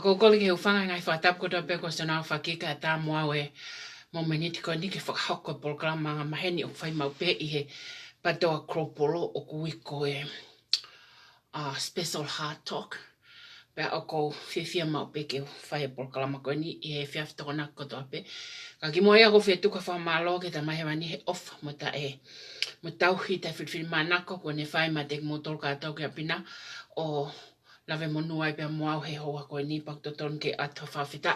Ako kole ke ufanga ngai whatap ko tope ko sana whakika ta mua we mo meniti ko ni ke whakahoko programa nga maheni o whai mau pe i he patoa kropolo o kuiko e special heart talk. Pe ako whiwhia mau pe ke whai programa ko ni i he whiaf tokona ko tope. Ka ki moia ko whietu ka whamalo ke ta mahe mani he off mo ta e. Mo tauhi ta whiwhiri manako ko ne whai ma tek motol ka tau ke apina o lave monua pe moa he hoa ko ni pak to ton ke at fa fita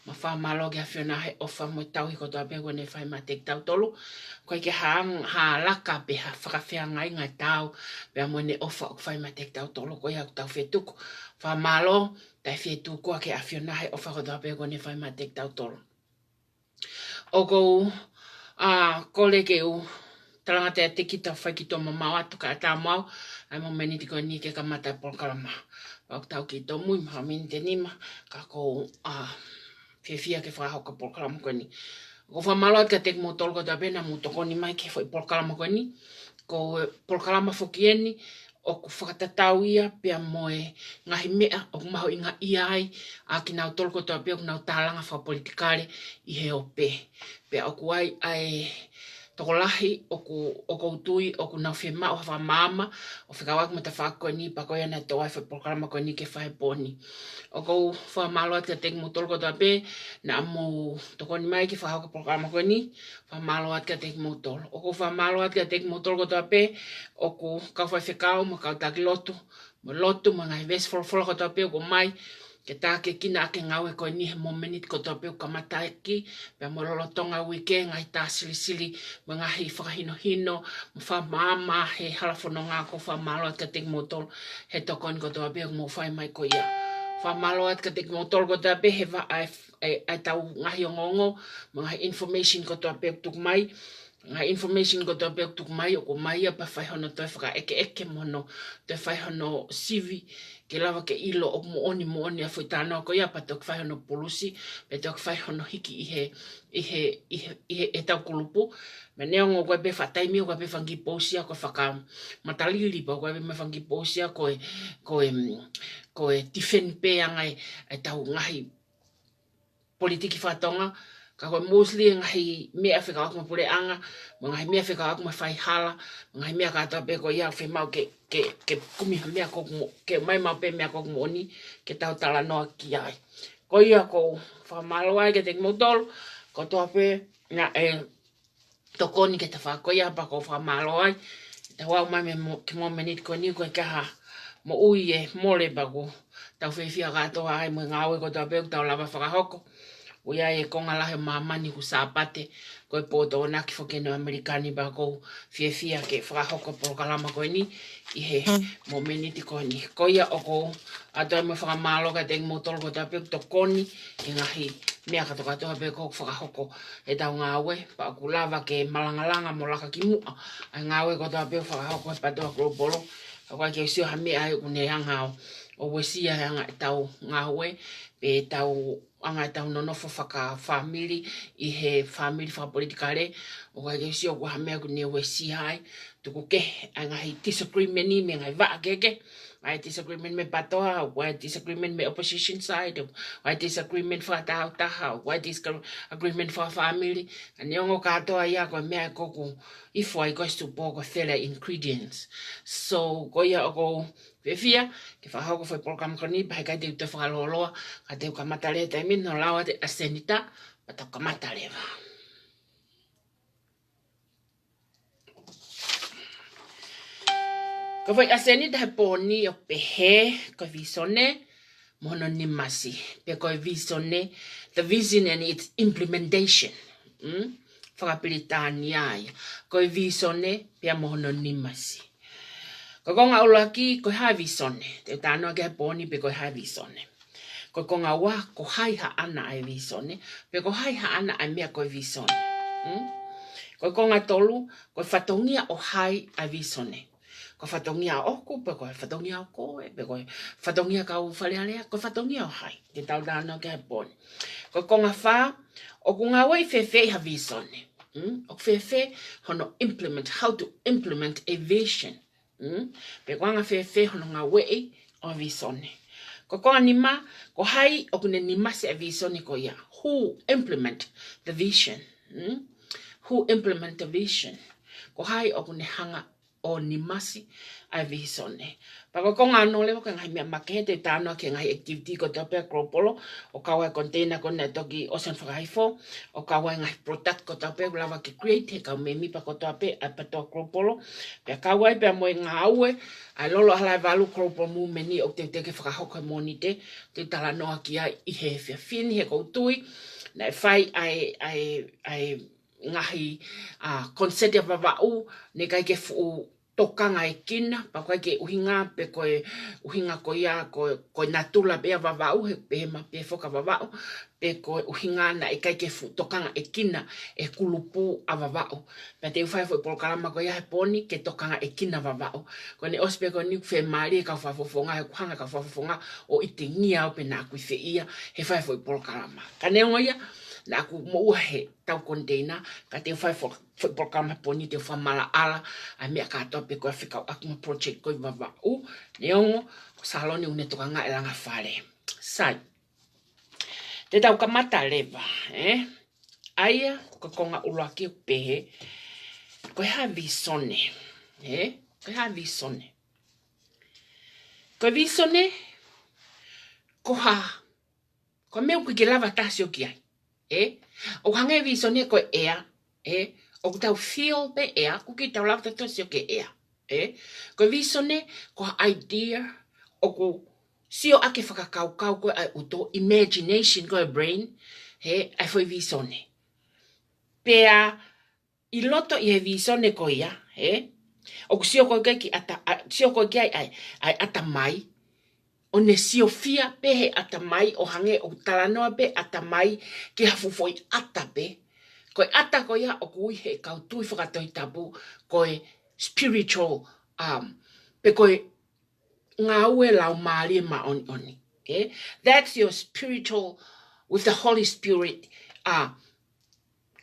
ma fa malo ke afiona he ofa mo tau ko to pe ko ne fai ma tek tau tolu ko ke hang ha laka pe ha fa fia ngai ngai tau pe mo ne ofa fai ma tek tau tolu ko ya tau fetu fa malo ta fetu ko ke afiona he ofa ko to pe ko ne fai ma tek tau tolu o ko ko le ke u talanga te tiki ta fai ki to mama atu ka ta mau ai mo meni ko ni ke kamata por kalama Ak tau ki tō mui maha mini te nima, ka kou whiwhia ke whahauka polkalama koe ni. Ko whamaloat ka tek mo tolko ta pena mo toko ni mai ke whai polkalama koe ni. Ko polkalama whokieni, o ku whakatatau ia pia moe ngahi mea, o ku maho inga iai, a ki nau tolko ta pia, ku nau tālanga whapolitikare i he o pe. Pia o ku ai toko lahi o ku tui o ku nau whima o hawa mama o whikawak mo ta whako ni pa koe ana toa whai programa koe ni ke whai poni. O ku whamaloat ka teki mo tolko ta pe na mo toko ni mai ke whahauka programa koe ni whamaloat ka teki mo tol. O ku whamaloat ka teki mo tolko ta pe o ku kau whai whikau mo kau taki lotu mo ngai vesi wholofola ko ta pe o ku mai ke tā ke kina ake ngau e koe ni he mo menit ko tope o kamataiki, pia mo lolotonga wike ngai tā sili mo ngahi whakahino hino, mo whamama he halafono ngā ko whamaloat ka teki motol he tokon ko tope o mo whai mai ko ia. Whamaloat ka teki motol ko tope he ai tau ngahi o ngongo, mo ngahi information ko tope o tuk mai, ngai information ko tope o tuk mai o ko mai a pa whai hono toi whaka eke mono, toi whai hono sivi, ke lava ke ilo o mo oni a fui tāna ko ia pa tok whai hono polusi, pe tok whai hono hiki i tau kulupu. Me neongo koe pe whataimi o koe pe whangi pōsia koe whaka matalili pa koe pe me whangi pōsia koe tifen pe angai ai tau ngahi politiki whatonga, ka koe mostly ngahi mea whikawak ma pure anga, ngahi mea whikawak ma whai hala, ngahi mea katoa pe ko ia whemau ke kumiha mea koku ke mai mau pe mea koku moni ke tau tala noa ki ai. Ko ia ko whamalo ai ke teki motol, ko toa pe nga tokoni ke te whakoia pa ko whamalo ai, te wau mai ke mo menit ko ni koe kaha mo ui e mole pa ko tau whiwhia katoa ai mo ngāwe ko toa pe tau lava whakahoko. Uia e konga lahe mamani ku sāpate, koe pōto o naki whakeno Amerikani ba kou whiewhia ke whakahoko porokalama koe ni, i he mo meniti koe ni. Ko ia o kou atoe me whakamalo ka teki mo tolo ko tape to koni, i ngahi mea katoa pe kou whakahoko e tau ngāwe, pa ku lava ke malangalanga mo laka ki mua, ai ngāwe ko tape whakahoko e patoa kropolo, a koe ke usio ha mea ai kune hangao, o wesia hanga e tau ngāwe, pe tau anga tau nonofo whaka whamiri i he whamiri whakapolitikare o kai keisi o kua hamea ku newe si hai tuku ke ngahi disagreement ni me ngai waa keke ai disagreement me patoa o kai disagreement me opposition side o kai disagreement wha taha o kai disagreement wha whamiri a neongo katoa ia koe mea koku ifo ai koe stupo ko thela ingredients so ko ia o ko Whiwhia, ke whahauko whai program koni, pahe kai te uta whakaloloa, ka te ukamatare te min, no lawa te asenita, pa ta ukamatare wa. Ka whai asenita he pōni o pehe, ka visone, mohono ni masi. Pe koe visone, the vision and its implementation. Whakapiritāni aia. Koe visone, pia mohono ni masi. Ko konga ulaki, koe hai visone. Te tānoa ke pōni, pe koe hai visone. Ko konga wā, ko hai ha ana ai visone. Pe ko hai ha ana ai mea koe visone. Ko konga tolu, ko whatongia o hai ai visone. Ko whatongia o oku, pe koe whatongia o koe, pe koe whatongia ka u whalealea, ko whatongia o hai. Te tau tānoa ke pōni. Ko konga whā, o kunga wai whewhe ha visone. O whewhe, hono implement, how to implement a vision. Pe koanga whewhe, hono ngā wei o visone. Ko konga nima, ko hai, o kune nima se a visone ko ia. Who implement the vision? Who implement the vision? Ko hai, o kune hanga o nimasi a visone. Pako konga anō lewa ka ngai mea makehe te tānoa ke ngai activity ko te opea kropolo, o kawai container ko ne toki ocean whakaifo, o kawai ngai product ko te opea lawa ke create, he kau me mipa ko te opea a patoa kropolo, pia kawai pia moe ngā aue, ai lolo halai walu kropolo mu meni o te ke whakahoko moni te tala noa ki ai i he whia whini, he koutui, nei whai ai ngahi konsete wawau, ne kai ke fu tokanga e kina, pa koe ke uhinga, pe koe uhinga ko ia, koe natula pea wawau, he pehema pe whoka wawau, pe koe uhinga na e kai ke fu tokanga e kina, e kulupu a wawau. Pe te uwhai fo polokarama ko ia he poni, ke tokanga e kina wawau. Ko ne ospe ko ni whe maari e ka whafofonga, he kuhanga ka whafofonga, o ite ngia o pe nā kui whe ia, he whai fo polokarama. Ka neo ia, na aku mo ua he tau container, ka te whai polokarama poni, te whamala ala, a mea katoa pe koe whikau akuma project koe wawau, neongo, ko saloni une toka ngā elanga whare. Sai, te tau kamata lewa, aia, ko konga uruaki o pehe, koe ha visone, koe ha visone. Koe visone, ko ha, ko meu ki lava tasi o ki ai, o hange visone koe ea, o tau feel pe ea, kuki tau lava tasi o ke ea, koe visone, ko idea, o ku sio ake whakakau koe ai uto, imagination koe brain, ai foi visone. Pea, i loto i he visone koe ia, o ku sio koe ki ata, sio koe ki ai ata mai, o ne sio fia pe he ata mai, o hange o talanoa pe ata mai, ki hafu foi ata pe, koe ata koe ia, o kui he kautui whakatoi tapu, koe spiritual, pe koe ngā ue lau maari ma oni. That's your spiritual, with the Holy Spirit,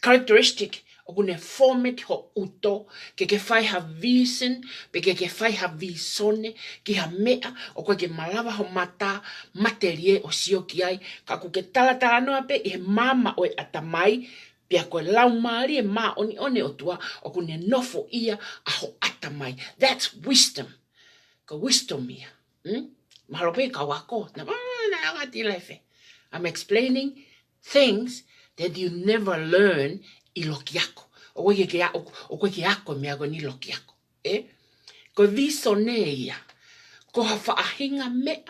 characteristic, o kune format ho uto, ke whai ha vision, pe ke whai ha visone, ki ha mea, o koe ke malawa ho mata, materie o sio ki ai, ka ku ke tala noa pe, i he mama o e atamai, pia koe lau maari e ma oni o tua, o kune nofo ia a ho atamai. That's wisdom. Ka wisdom ia. Mahalope ka wako. I'm explaining things that you never learn i loki ako. O koe ke ako mea ko ni loki ako. Ko visone ia. Ko ha whaahinga mea,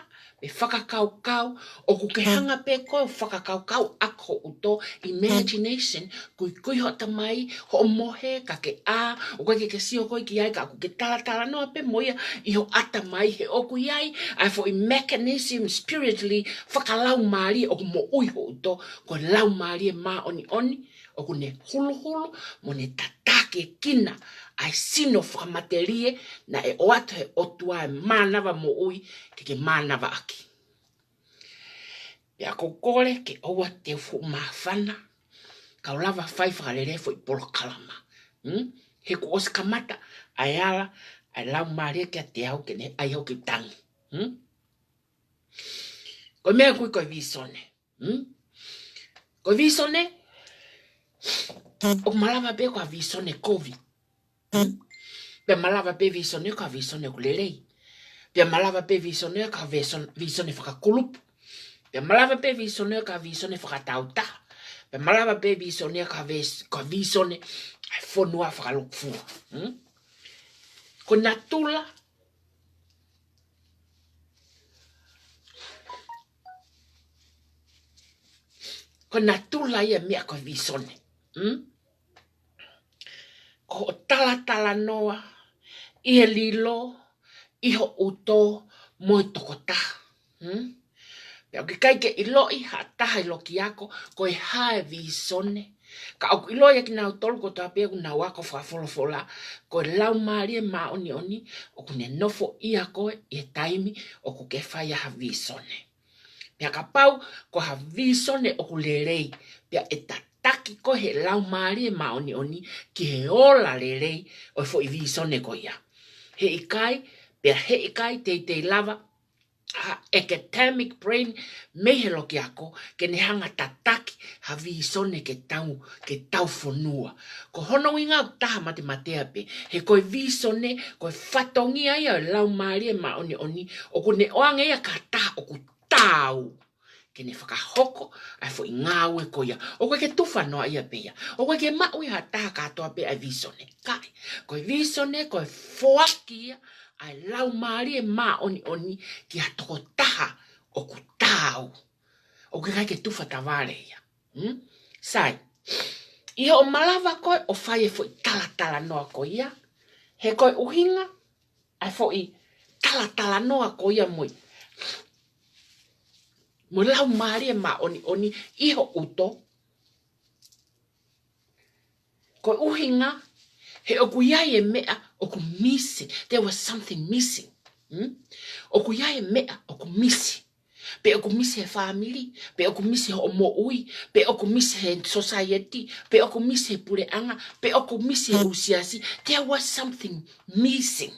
me whakakau, o ku ke hanga pe koe whakakau ako uto, imagination, kui hota mai, ho mohe, ka ke o koe ke sio koe ki ai, ka ku ke tala noa pe moia, i ho ata mai he oku iai, ai fo i mechanism spiritually, whakalau maari, o ku mo ui ho uto, ko lau maari e ma oni, o ku ne hulu, mo ne tatake kina, ai sino whakamaterie, na e oato he otua e mānawa mo ui, ke mānawa aki. Pea ko kore ke oua te fu mawhana, ka lava whai whakarere fo i polokalama. He ko osi kamata, ai ala, ai lau maare ke a te au ke ne ai hau ki tangi. Ko mea kui koe visone. Ko visone, o malawa pe ko a visone COVID. Pea malawa pe visone ka visone kulelei. Pea malawa pe visone ka visone whakakulupu. Pea malawa pe visone ka visone whakatauta. Pea malawa pe visone ka visone whonua whakalukfua. Ko natula Ko na tula ia mea ko visone. Ko tala noa, ia lilo, iho uto, moi tokota. Pea o ki kaike i loi, ha taha i loki ako, ko e hae visone. Ka au i loi aki nau tolu ko tā pia ku nau ako whawholofola, ko e lau maari e maa oni, o ku ne nofo i ako e taimi, o ku ke whai aha visone. Pea ka pau, ko ha visone o ku lerei, pea e tataki ko he lau maari e maa oni, ki he ola lerei, o e fo i visone ko ia. He ikai, pea he ikai te lava, academic brain mehe loki ako ke ne hanga tataki ha visone ke tau fonua. Ko hono inga taha matematea pe, he koe visone, koe whatongia ia lau maari e ma oni, o ko ne oange ia ka taha o ku tau. Ke ne whakahoko, ai fo i ngāwe ko ia. O koe ke tufanoa ia pe ia. O koe ke mau ia taha katoa pe ai visone. Kai, koe visone, koe foaki ia, ai lau maari e ma oni ki a toko taha o ku tau. O ke kai ke tufa taware ia. Sai, ia o malawa koe o whai e fo i tala noa ko ia. He koe uhinga, ai fo i tala noa ko ia mui. Mo lau maari e ma oni, iho uto. Koe uhinga, he oku iai e mea oku missing. There was something missing. Oku iai e mea oku missing. Pe oku misi he family, pe oku misi he omo ui, pe oku misi he society, pe oku misi he pureanga, pe oku misi he usiasi. There was something missing.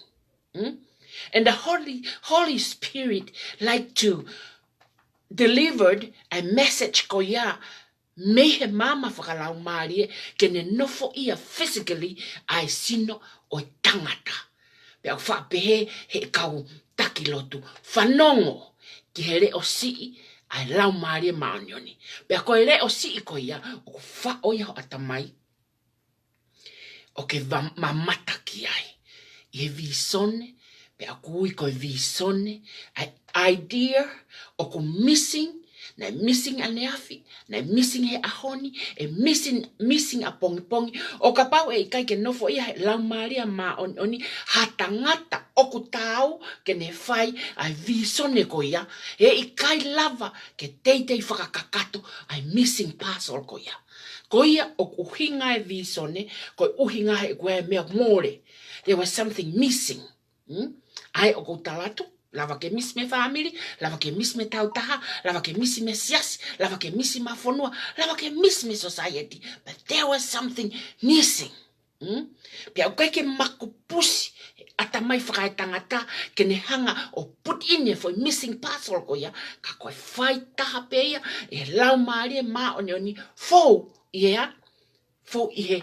And the Holy Spirit like to delivered a message ko ia me he mama whakalau maari ke ne nofo ia physically ai sino o tangata. Pe au whapehe he kau takilotu whanongo ki he reo sii ai lau maari maonioni. Pe koe reo sii ko ia o ku wha oia ho atamai o ke mamata ki ai. I he visone, pe a kui koe visone, ai idea o ku missing, na missing a neafi, na missing he ahoni, e missing a pongi, o ka pau e kai ke nofo ia he lau maria ma oni, hatangata o ku tau ke ne whai ai visone ko ia, e i kai lava ke teitei whakakakato ai missing parcel ko ia. Ko ia o uhinga e visone, ko uhinga he koe mea more. There was something missing. Ai o ko talatu, lava ke miss me family, lava ke miss me tautaha, lava ke miss me sias, lava ke miss me fonua, lava ke miss me society. But there was something missing. Pia o ke maku pusi, atamai whakai tangata, ke ne hanga o put in for missing parcel ko ia, ka koe whai taha pe ia, e lau maari e maa oni, fou ia, fou i he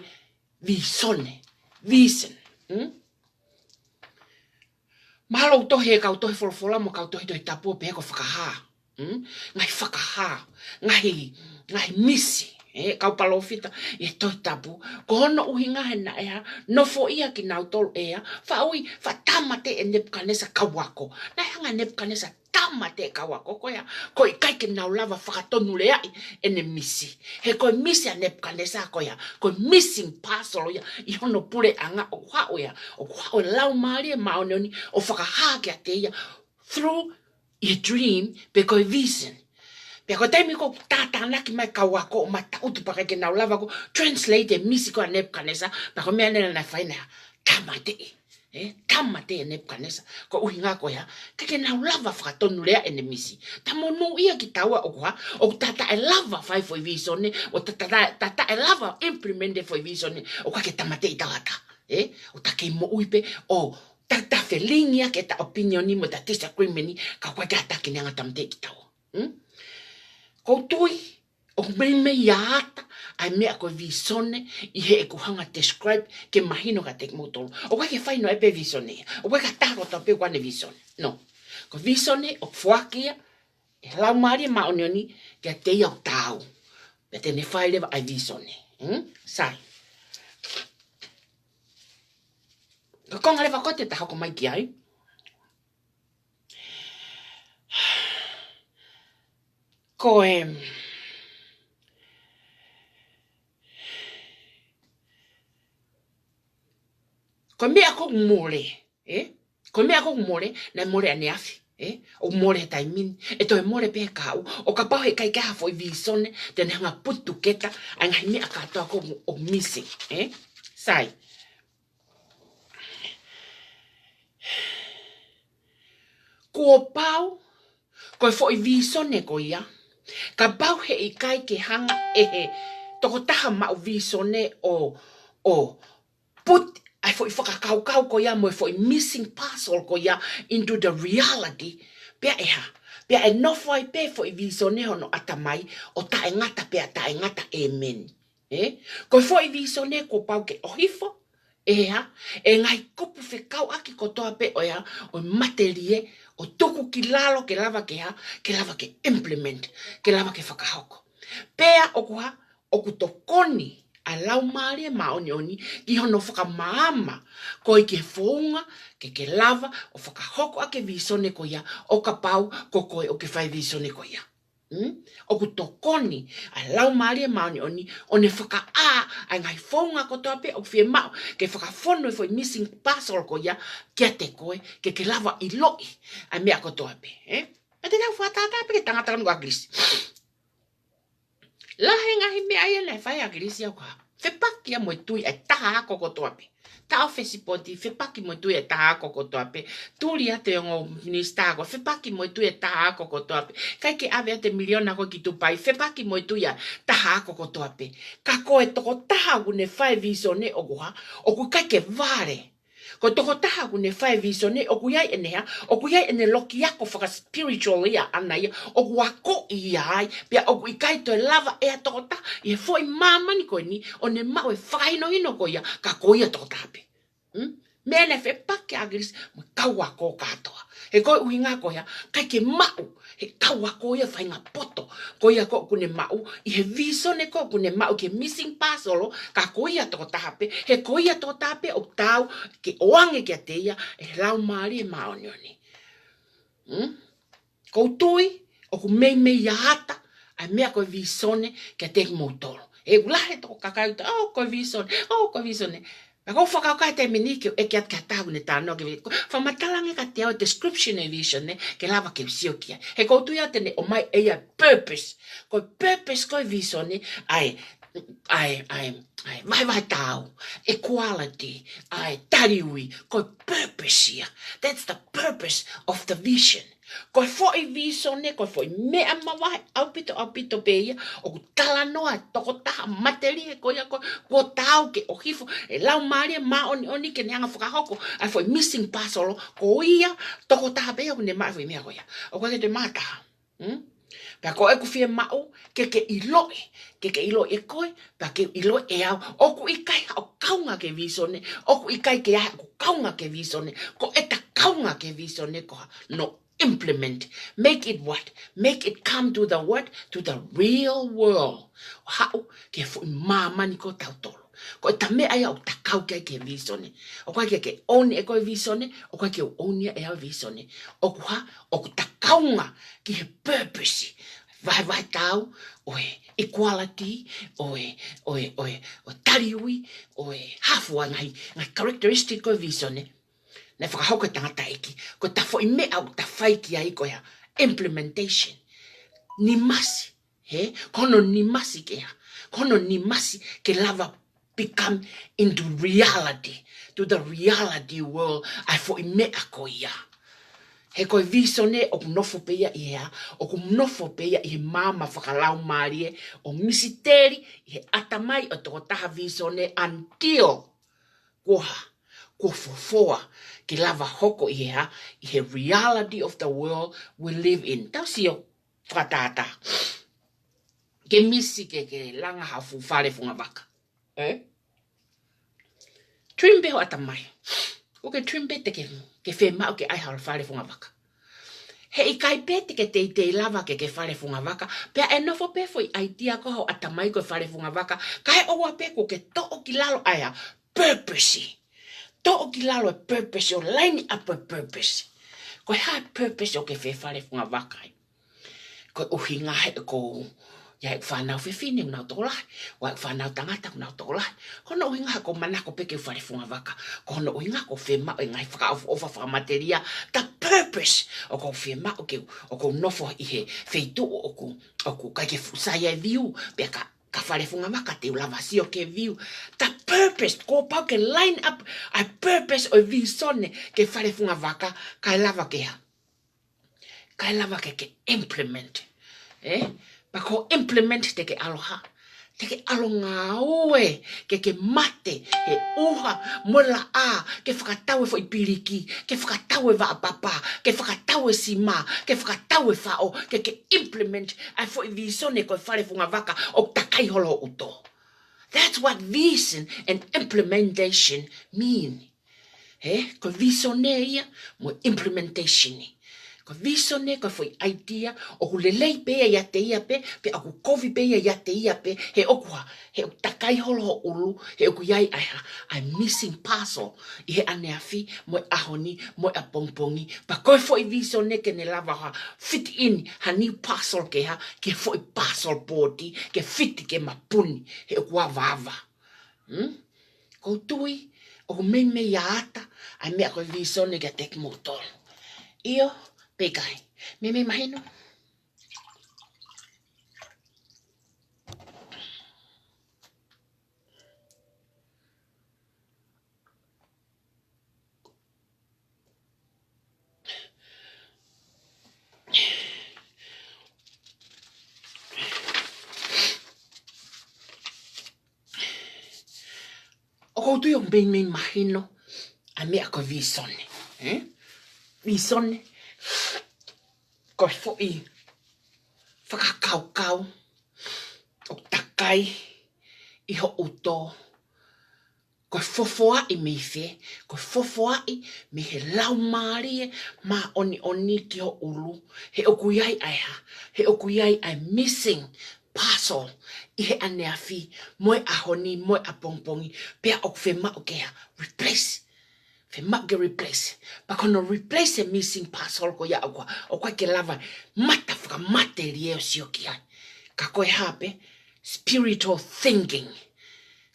visone, vision. Mahalo tohe kau tohe folofola mo kau tohe tapu pe ko whakaha. Ngai whakaha, ngai misi. Kau palofita e tohe tapu. Ko hono uhinga he na ea, nofo ia ki nau tolu ea, whaui, whatamate e Nebuchadnezzar kawako. Nai hanga Nebuchadnezzar tamate kawako koia, ko i kai ke nau lava whakatonu lea e ne misi. He koe misi a Nebuchadnezzar koia, koe missing parcel ia, i hono pure anga o hao ia, o hao lau maari e maoneoni, o whakaha ke a te ia, through your dream, pe koe vision. Pea ko taimi ko tātānaki mai kawako o matautu paka ke nau lava ko translate e misi ko a Nebuchadnezzar, pa ko mea nena na whainea, tamate e. Tamate e Nebuchadnezzar, ko uhinga ko ia, ke nau lava whakatonu rea e ne misi. Tamo no ia ki taua o koha, o tata e lava whai foi visone, o tata e lava implemente foi visone, o ka ke tamate i tawata. O ta ke mo uipe, o tata felingia ke ta opinioni mo ta disagreement ni, ka kwa gata ki nanga tamate ki taua. Ko tui, o mei iata, ai mea koe visone, i he e kuhanga describe ke mahino ka tek motolo. O kwa ke whaino e pe visone, o kwa ka tako ta pe kwane visone. No, ko visone o fuakia, e lau maari ma onioni, ke te iau tau. Pe te ne whai lewa ai visone. Sai. Ko konga lewa kote ta hako mai ki ai. Ko Ko mea ko mole, Ko mea ko mole, na mole ane afi, O mole he taimin, e toi mole pe kau, o ka pau he kai kaha foi visone, te hanga putu keta, anga he mea katoa ko o missing, Sai. Ko pau, ko foi visone ko ia, ka pau he i kai ke hanga toko taha mau visone o put I foi whakakau ko ia mo foi missing parcel ko ia into the reality pea pea e nofo ai pe foi visone hono atamai o ta engata pea ta engata amen ko foi visone ko pau ke ohifo e ngai kupu whekau aki ko toa pe o materie o tuku ki lalo ke lava ke implement ke lava ke whakahoko pea o ku tokoni a lau maari e maoni ki hono whakamaama ko i ke whounga ke lava o whakahoko a ke visone ko ia o ka pau ko koe o ke whai visone ko ia. O ku tokoni a lau maari e maoni o ne whaka a ngai whounga ko toa pe o whie mau ke whakafono e foi missing parcel ko ia kia te koe ke lava i loi a mea ko toa pe. A te nau whatata pe ke tangata kanu a grisi. Lahe ngahi mea ia nei whai a grisi au ka. Whepaki a moe tui e taha ako ko toa pe. Tau whesipoti, whepaki moe tui e taha ako ko toa pe. Turi a te ongo minista ako, whepaki moe tui e taha ako ko toa pe. Kai ke ave a te miliona ko ki tupai, whepaki moe tui a taha ako ko toa pe. Ka koe toko taha kune whai viso ne o kuha, o ku kai ke vare. Ko toko taha kune whai viso ne o ku iai enea, o ku iai ene loki ako whaka spiritual ia ana ia, o ku ako iai, pia o ku ikai to e lava ea toko taha, i e foi mamani koe ni, o ne mau e whakaino ino ko ia, ka ko ia toko taha pe. Mene fe pake agris, mo kaua ko katoa. He koe uhinga ko ia, kai ke mau, he kaua ko ia whainga poto, ko ia ko kune mau, i he viso ne ko kune mau ke missing parcel, ka ko ia toko taha pe, he ko ia toko taha pe o tau, ke oange ke te ia, e lau maari e maonioni. Ko tui, o ku mei ia hata, a mea koe visone ke te moutoro. E ulahe toko kakauta, koe visone. Ako whakaukai te miniki e ki atka tau ne tāno ke viko. Whamatalange ka te au description e vision ne ke lava ke usio kia. He koutu ia tene o mai e a purpose. Ko purpose ko vision ne ai vai tau. Equality. Tariui. Ko purpose ia. That's the purpose of the vision. Ko foi vision ne, ko foi mea mawai aupito pe ia, o ku tala noa toko taha materi e ko ia ko tau ke o hifo, e lau maria ma oni ke neanga whakahoko, a foi missing parcel ko ia toko taha pe ia kune maa foi mea ko ia, o kwa ke te maa taha. Pea ko e ku fie mau, ke iloi, ke iloi e koe, pea ke iloi e au, o ku ikai o kaunga ke vision ne, o ku ikai ke aha ku kaunga ke vision ne, ko eta kaunga ke vision ne ko no implement. Make it what? Make it come to the what? To the real world. How? Ke fu mama ni ko tautolo. Ko ta me ai o ta kau ke visone. O kwa ke oni e ko visone, o kwa ke oni e a visone. O kwa o ta kaunga ki he purpose. Vai tau, oe equality, oe tariui, oe hafua ngai characteristic ko visone. Ne whakahauka tangata eki, ko ta fo i me au ta whaiki ai ko ya implementation. Ni masi, kono ni masi ke ha, kono ni masi ke lava become into reality, to the reality world, ai fo i me a ko ia. He koe visone o kunofo pe ia i hea, o kunofo pe ia i he mama whakalau marie, o misiteri i he atamai o toko taha visone until ko fofoa ki lava hoko i he reality of the world we live in. Tau sio whatata. Ke misi ke langa hafu whare funga waka. Trimpe ho atamai. O ke trimpe te ke whemau ke aihara whare funga waka. He i kai pete ke te lava ke whare funga waka. Pea e nofo pe foi aitia ko ho atamai ko whare funga waka. Kai owa pe ko ke to'o ki lalo aia purpose. To'o ki lalo e purpose, o line up e purpose. Ko ha purpose o ke whewhare funga wakai. Ko uhinga he ko ia whanau whiwhine unau tō lai, wa whanau tangata unau tō lai. Hono uinga ko manako peke wharefunga waka, ko hono uinga ko whema o ngai whakaofa whakamateria, the purpose o ko whema o ko nofo i he wheitu o ko kai ke fusai e viu, pia ka wharefunga waka te ulavasi o ke viu. The purpose, ko pau ke line up, a purpose o viu sone ke wharefunga waka, kai lava ke ha. Kai lava ke implement. Pa ko implement te ke aloha. Te ke alonga oe. Ke mate. He uha. Mola a. Ke whakataue fo i piriki. Ke whakataue wa papa. Ke whakataue si ma. Ke whakataue whao. Ke implement. Ai fo i visone ko wharefunga waka. O takai holo uto. That's what vision and implementation mean. Ko visone ia. Mo implementation ni. Ko visone ko foi idea o ku lelei pe ia te ia pe aku kovi pe ia te ia pe he okua he takai holo ulu he oku yai I'm missing parcel I he ane afi mo ahoni mo apongpongi pa ko foi visone ke ne lava ha fit in ha new parcel ke ha ke foi parcel body ke fit ke mapuni he oku vava ko tui o me ya ata ai me ko visone ke tek motor io Pekai, me imagino. O koutu yo me imagino a me ako visone, visone. Ko foi whakakaukau o takai I ho uto. Ko fofoa I me fe, ko fofoa I me he lau maari ma oni ki ho ulu. He okuyai aiha, he okuyai I'm missing parcel I he ane afi, moe ahoni, moe apongpongi, pea ok whema okea, replace. Whema ke replace. Pa kono replace a missing parcel ko ya okwa. Okwa ke lava mata whakamate rie o sioki ai. Ka koe hape, spiritual thinking.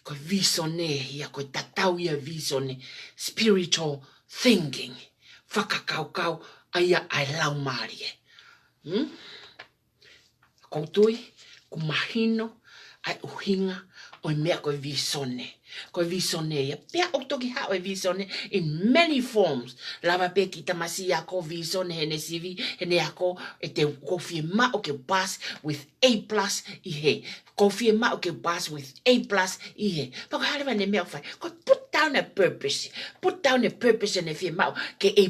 Ko visone hia, ko tatau ia visone. Spiritual thinking. Whakakaukau aia ai lau marie. Koutui, kumahino, ai uhinga, o mea ko visone. Ko visone ia. Pea o toki hao e visone in many forms. Lava pe ki tamasi ako visone hene sivi, hene ako e te kofie ma o ke pass with A+ I he. Kofie ma o ke pass with A+ I he. Pako halewa ne mea fai. Ko put down a purpose. Put down a purpose and fie ma o ke A+.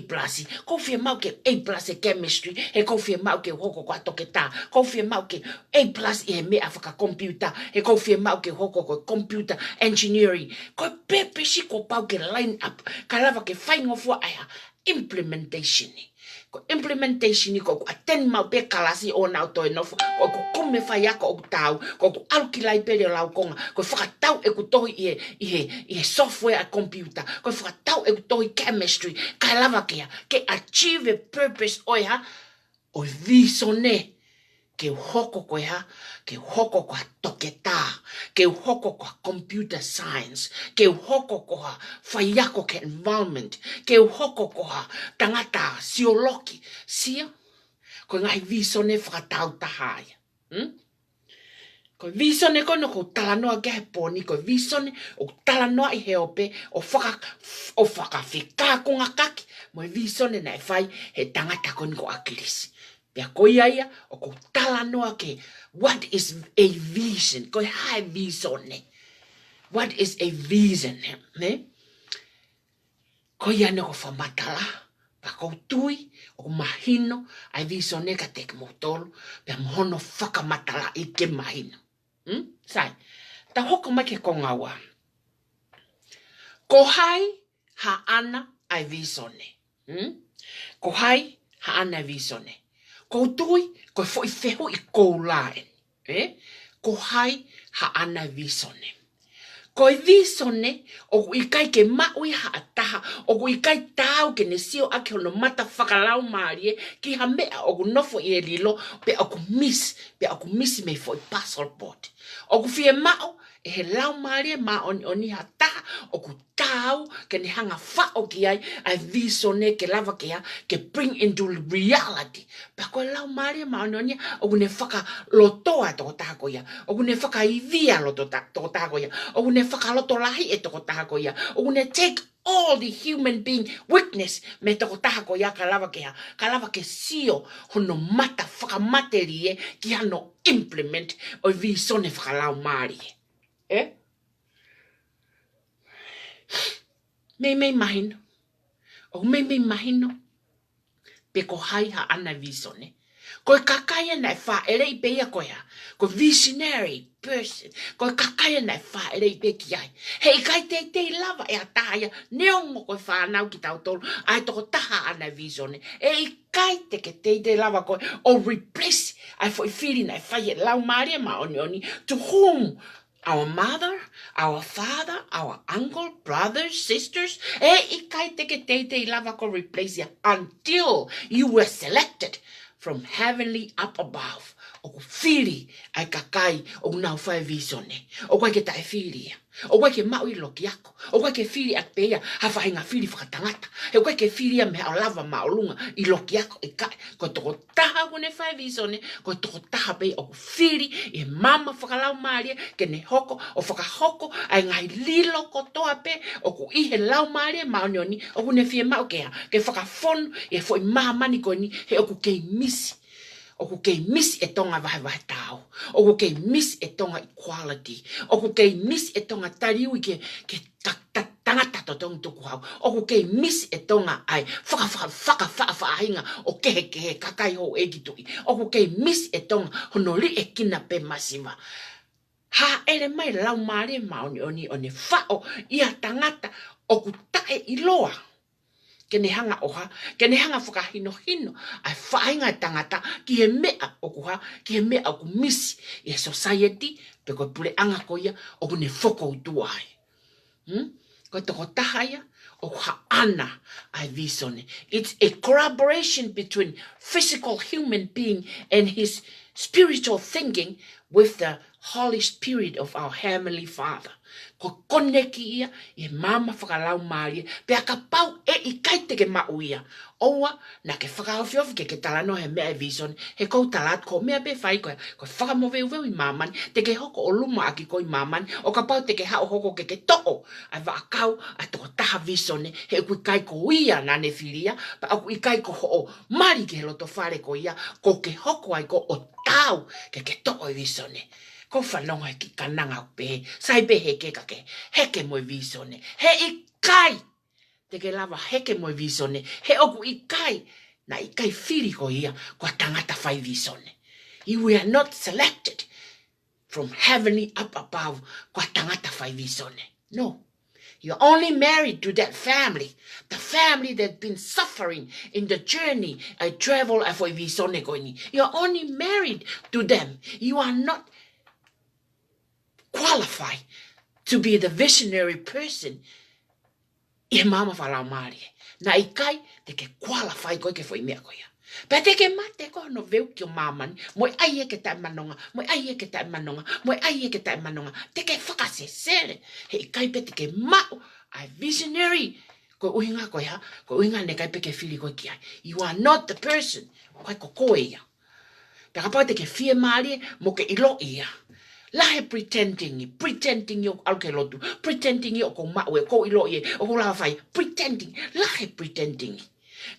Kofie ma o ke A+ e chemistry. He kofie ma o ke hoko kwa toke ta. Kofie ma o ke A+ I he mea whaka computer. He kofie ma o ke hoko kwa computer engineering. Ko pepesi ko pau ke line up. Ka lava ke whaingofua aia. Implementation ni. Ko implementation ni ko aten mau pe kalasi o nau toi nofo. Ko kume whai ako o tau. Ko aluki lai pere o lau konga. Ko whakatau e kutohi I he software a computer. Ko whakatau e kutohi chemistry. Ka lava ke ke achieve a purpose oia. O visone. Ke hoko koe ha, ke hoko koe toke tā, ke hoko koe computer science, ke hoko koe whaiako ke environment, ke hoko koe tangata sioloki, sia, koe ngai visone whakatau tahaia. Koe visone kono ko talanoa ke he pōni, koe visone o talanoa I he ope, o whakawhikakunga kaki, moe visone nei whai he tangata koe ko akirisi. Pea koe aia, o ko tala noa ke, what is a vision? Koe hae visone. What is a vision? Koe ane ko whamatala, pa kou tui, o mahino, ai visone ka teke motolu, pea mohono whakamatala I ke mahino. Sai, ta hoko mai ke kongaua. Ko hai, ha ana, ai visone. Ko hai, ha ana visone. Ko tui, ko foi feho I kou laen. Ko hai, ha ana visone. Ko i visone, o i kai ke maui haataha, o i kai tau ke ne sio ake hono mata whakalau maari ki ha mea o nofo i e lilo, pe aku misi me fo i passport. O ku fie mao, e he lau maari ma oni hataha, o ku tau ke ne hanga whao ki ai visone ke lava ke ha, ke bring into reality. Pa koe lau maari ma oni o ne whaka lotoa toko taha ko ia, o ne whaka ivia toko taha ko ia, o ne whaka loto lahi e toko taha ko ia, o ne take all the human being weakness me toko taha ko ia ka lava ke sio hono mata whakamateri e ki hano implement o visone whakalau maari. Mei mahino. O mei mahino. Pe ko hai ha ana visone. Ko kakaya na fa ere I pe ia ko ya. Ko visionary person. Ko kakaya na fa ere I pe ki ai. Hei kai te lava e ataya. Neongo ko fa nau ki tau tolu. Ai toko taha ana visone. E kai te ke te lava ko. O replace. Ai fo I fili na fa ye lau maria ma oni. To whom? Our mother, our father, our uncle, brothers, sisters. E kai te ke te lava ko replace ya. Until you were selected from heavenly up above. O ku fili ai kakai o nau fai visone. O kai ke tae fili ya. O kai ke mau I loki ako. O kai ke fili ak peia hafa hinga fili whakatangata. E kai ke fili me au lava maolunga I loki ako e kai. Ko toko taha kune fai visone. Ko toko taha pei o ku fili e mama whakalau maria ke ne hoko o whakahoko ai ngai lilo ko toa pe o ku ihe lau maria maonioni o ku ne fie mau ke ha. Ke whakafonu e fo I mahamani ko ni he o ku kei misi. O ku kei miss e tonga vai tau. O ku kei miss e tonga equality. O ku kei miss e tonga tariu ke tangata to tong tuku hau. O ku kei miss e tonga ai whaka hinga o kehe kakai ho e kitui. O ku kei miss e tonga honoli e kina pe masiva. Ha ere mai lau maare maoni oni whao ia tangata o ku tae iloa. Ke ne hanga oha, ke ne hanga whakahino, ai whainga tangata ki he mea o kuha, ki he mea o ku misi I society, pe koe pule anga ko ia, o ku ne whoko utuai. Koe toko taha ia, o kuha ana ai visone. It's a collaboration between physical human being and his spiritual thinking with the Holy Spirit of our Heavenly Father. Ko koneki ia, I mama whakalau maari, pe aka pau I kai te ke mau ia. Oua, na ke whakaofiofi ke talano he mea visone, he kou talat ko mea pe whai koe, ko whakamoweu I mamani, te ke hoko o luma aki ko I mamani, o ka pau te ke hao hoko ke to'o, ai waakau, ai toko taha visone, he kui kai ko ia nane filia, pa aku I kai ko ho mari ke loto whare ko ia, ko ke hoko ai ko o tau ke to'o visone. Ko whanonga ki kananga pe, sai pe heke kake, heke mo visone, he I kai, te ke lava heke mo visone, he oku I kai, na I kai whiri ko ia, ko tangata whai visone. You were not selected from heavenly up above, ko tangata whai visone. No. You're only married to that family, the family that's been suffering in the journey. I travel for visone koini. You're only married to them. You are not qualified to be the visionary person. I mama whalau maari. Na I kai te ke qualify koe ke whai mea koea. Pea te ke mate ko no veu ki o mamani. Moi ai e ke tae manonga. Moi ai e ke tae manonga. Moi ai e ke tae manonga. Te ke whakasesere. He I kai pe te ke mau. Ai visionary. Ko uhinga koe ha. Ko uhinga ne kai pe ke whiri koe ki ai. You are not the person. Koe ko koe ia. Pea ka pau te ke whie maari mo ke ilo ia. Lahe pretending yo alke lotu, pretending yo ko mau e ko ilo ye, o ko la fai, pretending, lahe pretending.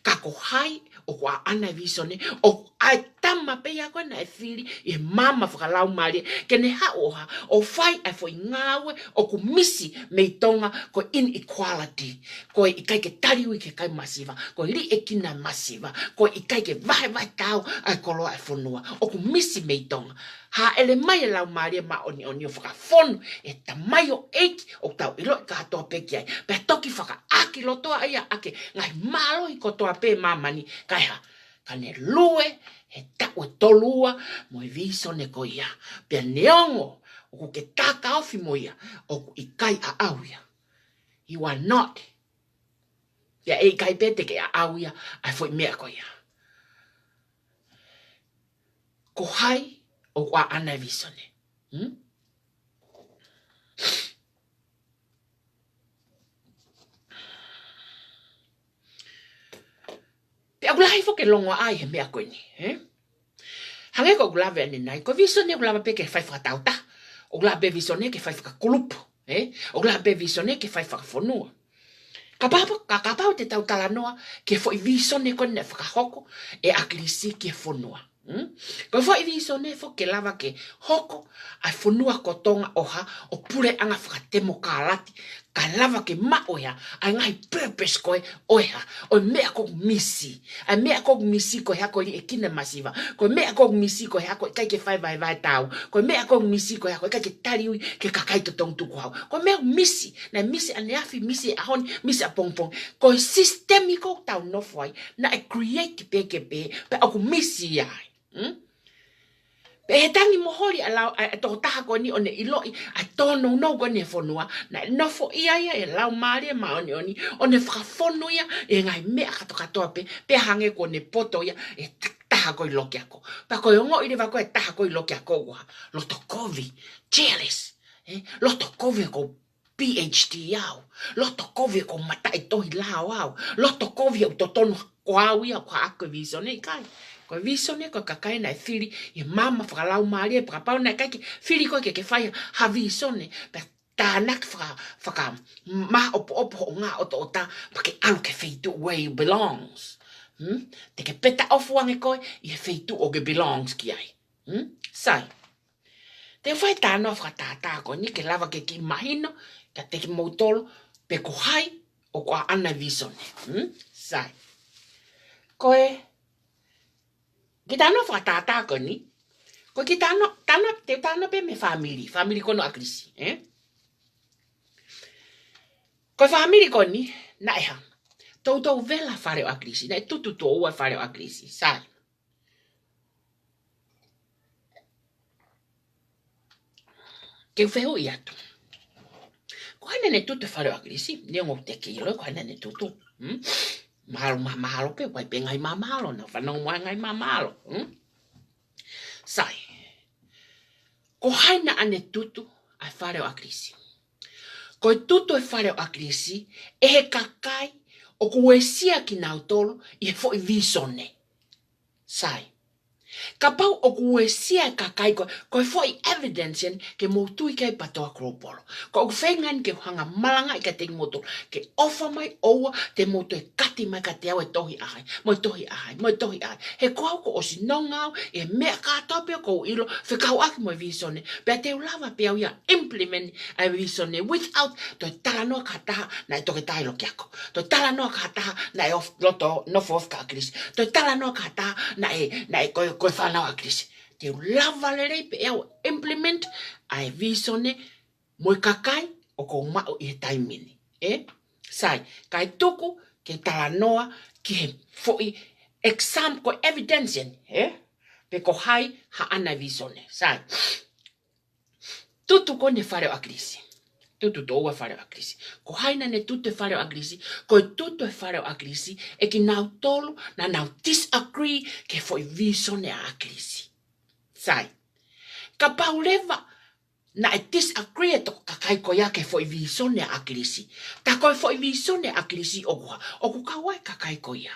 Ka ko hai o ko ana visone, o ai tama pe ya ko na e fili e mama whakalau mari, ke ne ha oha, o fai e foi ngawe, o ko misi me tonga ko inequality, ko I kai ke tariu I ke kai masiva, ko li e kina masiva, ko I kai ke vai tau ai kolo ai fonua, o ko misi me tonga. Ha ele mai lau maria ma oni o whakafonu e tamai o eiki o tau ilo I ka hatoa peki ai. Pea toki whaka aki lotoa ai a ake ngai malo I kotoa pe mamani kai ha. Ka ne lue he tau e tolua mo I visone ko ia. Pea neongo o ku ke taka ofi mo ia, o ku I kai a au ia. You are not. Ia e kai pete ke a au ia, ai foi mea ko ia. Ko hai o kwa ana visone. Pe aku lai fo ke longo ai he mea ko ni, hange ko glave ane nai, ko visone glava pe ke fai fatauta. O glave visone ke fai fakulupu, o glave visone ke fai fafonua. Kapapa te tau talanoa ke foi visone ko ne fakahoko e aklisi ke fonua. Ko foi visone fo ke lava ke hoko ai fonua ko tonga oha o pure anga fakatemo kalati ka lava ke maoya ai ngai purpose ko oha o mea ko misi. Ai mea ko misi ko hako li ekina masiva. Ko mea ko misi ko hako kai ke fai vai tau. Ko mea ko misi ko hako kai ke tariui ke kakai to tong tuku hau. Ko mea misi na misi ane afi misi ahon misi apongpong. Ko sistemiko tau no foi na e create pe aku misi ai. Pe he tangi mohori alau to taha ko ni one iloi a tono no ko ne fonua na no fo ia e lau mare ma oni one frafonu ia e ngai me katoa pe hange ko ne poto ia e taha ko iloki ako pa ko ngo ile va ko taha ko iloki ako wa lo to kovi jealous lo to kovi ko PhD au lo to kovi ko matai to hilao au lo to kovi to tono ko au ia ko ako visone kai. Ko visone ko kakai na fili e mama whakalau maari e pakapau na kai fili ko ke whai ha visone pe tānak whaka ma opo ngā o ta pa ke alu ke whaitu where you belongs. Te ke peta ofu ange koe i he whaitu o ke belongs ki ai. Sai. Te whai tāno whakatātā ko ni ke lava ke ki mahino ka te ke mautolo pe ko hai o ko ana visone. Sai. Koe ki tano whakatata ko ni. Ko ki tano pe me family kono akrisi. Ko family ko ni, na eha. Tau vela whare o akrisi, na e tutu tō ua whare o akrisi. Sai. Ke uwheho I atu. Ko haina ne tutu whare o akrisi, ne ngō te kilo, ko haina ne tutu. Mahalo pe, wai pe ngai mahalo, na whanau mua ngai mahalo. Sai. Ko haina ane tutu ai whare o akrisi. Ko tutu e whare o akrisi, e he kakai o kuesia ki nautolo I he fo I visone. Sai. Ka pau o kuesia kakai ko fo I evidence ke motu I kai patoa kropolo. Ko whengan ke hanga malanga I ka te motu ke ofa mai oua te motu e kati mai ka te au e tohi ahai. Moi tohi ahai. He koau ko osi nongau e mea kātopia ko ilo whekau aki moi visone. Pea te ulawa pia ia implement a visone without toi tala noa ka taha na e toke tailo kiako. Toi tala noa ka taha na e loto nofo of ka krisi. Toi tala noa ka taha na e koe whanau a krisi. Te ulawa lerei pe eo implement a visone moi kakai o ko mao I he taimini. Sai, kai tuku ke tala noa ki he foi exam ko evidence pe ko hai ha ana visone. Sai. Tutu ko ne whare o akrisi. Tutu tō ua whare o akrisi. Ko haina ne tutu e whare o akrisi, ko tutu e whare o akrisi, e ki nau tolu na nau disagree ke foi visone a akrisi. Sai. Ka paulewa na e disagree e toko kakai ko ia ke foi visone a akrisi. Ta koe foi visone a akrisi o kua. O ku kawai kakai ko ia.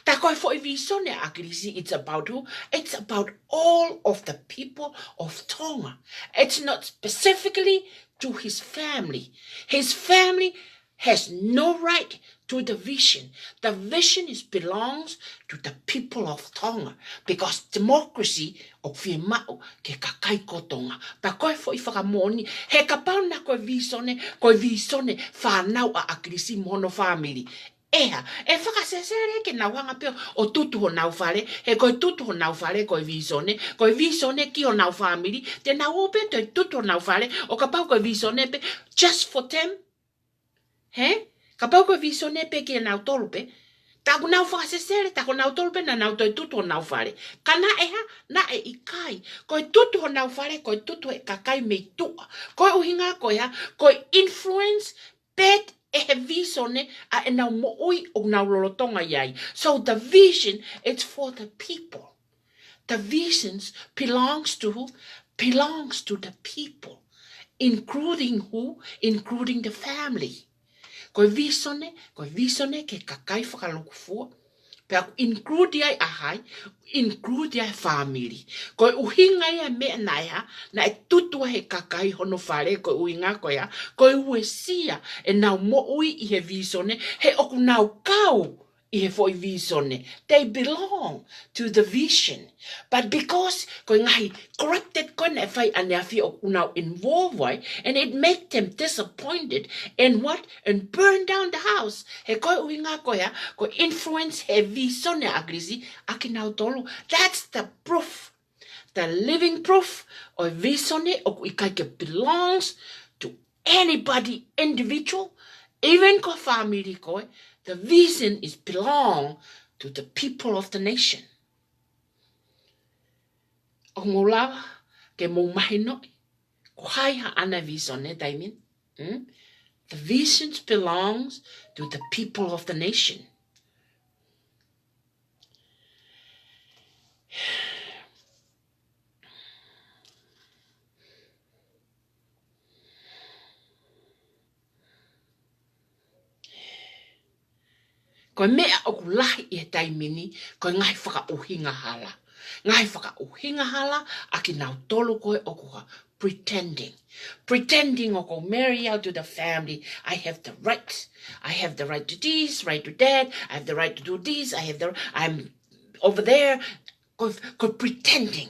Ta koe foi visone a akrisi, it's about who? It's about all of the people of Tonga. It's not specifically to his family. His family has no right to the vision. The vision belongs to the people of Tonga because democracy o fie mau ke kakai ko Tonga. Pa koe foi whakamoni, he kapau na koe visone whanau a akrisi mono family. Eha, e whakasesere ke nauhanga peo o tutu ho nau whare, he koe tutu ho nau whare koe visone ki ho nau family, te nau ope te tutu ho nau whare, o ka pau koe visone pe, just for them, ka pau koe visone pe ki nau tolu pe, Ta ku nau whakasesere, ta ku nau tolpe na nau toi tutu o nau whare. Ka na eha, na e ikai. Koe tutu o nau whare, koe tutu e kakai mei tua. Koe uhinga koe ha, koe influence, pet e he visone a e nau moui o nau lolotonga iai. So the vision, it's for the people. The visions belongs to who? Belongs to the people. Including who? Including the family. Koe visone ke kakai whakalokufua. Pe aku include ai ahai, include ai family. Koe uhinga ia mea naia, na e tutua he kakai hono whare, koe uhinga koe a, koe ue sia, e nau mo ui i he visone, he oku nau kau i he foi visone. They belong to the vision. But because koe ngahi corrupted koe na e whai ane awhi oku nau involve wai, and it make them disappointed, and what? And burn down the house. He koe uhinga koe a, koe influence he visone agrisi, aki nau tolu. That's the proof. The living proof of visone oku ikaike belongs to anybody individual, even ko family koe. The vision is belong to the people of the nation. O ngolawa ke mo mahino ko hai ha ana visone daimin. The visions belongs to the people of the nation. Koe mea o kulahi i he taimini, koe ngai whaka uhinga hala. Ngai whaka uhinga hala, aki nau tolu koe o kua pretending. Pretending o ko marry out to the family. I have the right. I have the right to this, right to that. I have the right to do this. I'm over there. Koe pretending.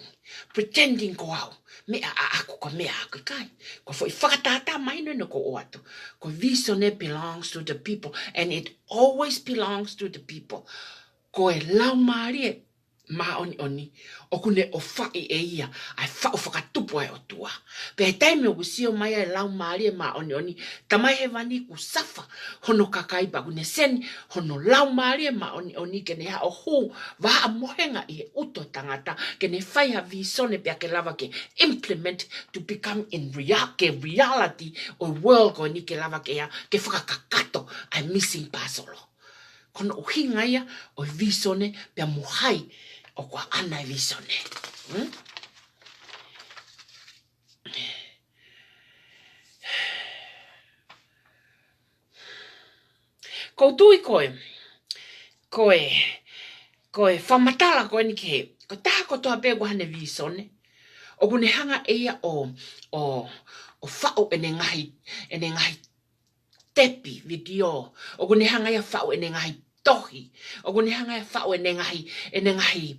Pretending ko au. Mea a ako ko mea ako kai. Ko foi whakatata mai no ko o atu. Ko visone belongs to the people. And it always belongs to the people. Ko e lau maari e maa oni. O kune o whai e ia. Ai whao whakatupo e o tua. Pe he taime o kusio mai e lau maari e maa oni. Tamai he wani ku safa. Hono kakai pa kune seni. Hono lau maari e maa oni. Kene ha o hu. Waa mohenga i he uto tangata. Kene whai ha visone pia ke lava ke implement to become in reality o world ko ni ke lava ke ya. Ke whakakakato. I'm missing pasolo. Kono o hinga ia o visone pia muhai o kwa ana visone. Ko tui koe whamatala koe ni ke ko taha ko toa pēko hane visone. O kune hanga eia o whao ene ngahi tepi video. O kune hanga ia whao ene ngahi tohi. O kune hanga ia whao ene ngahi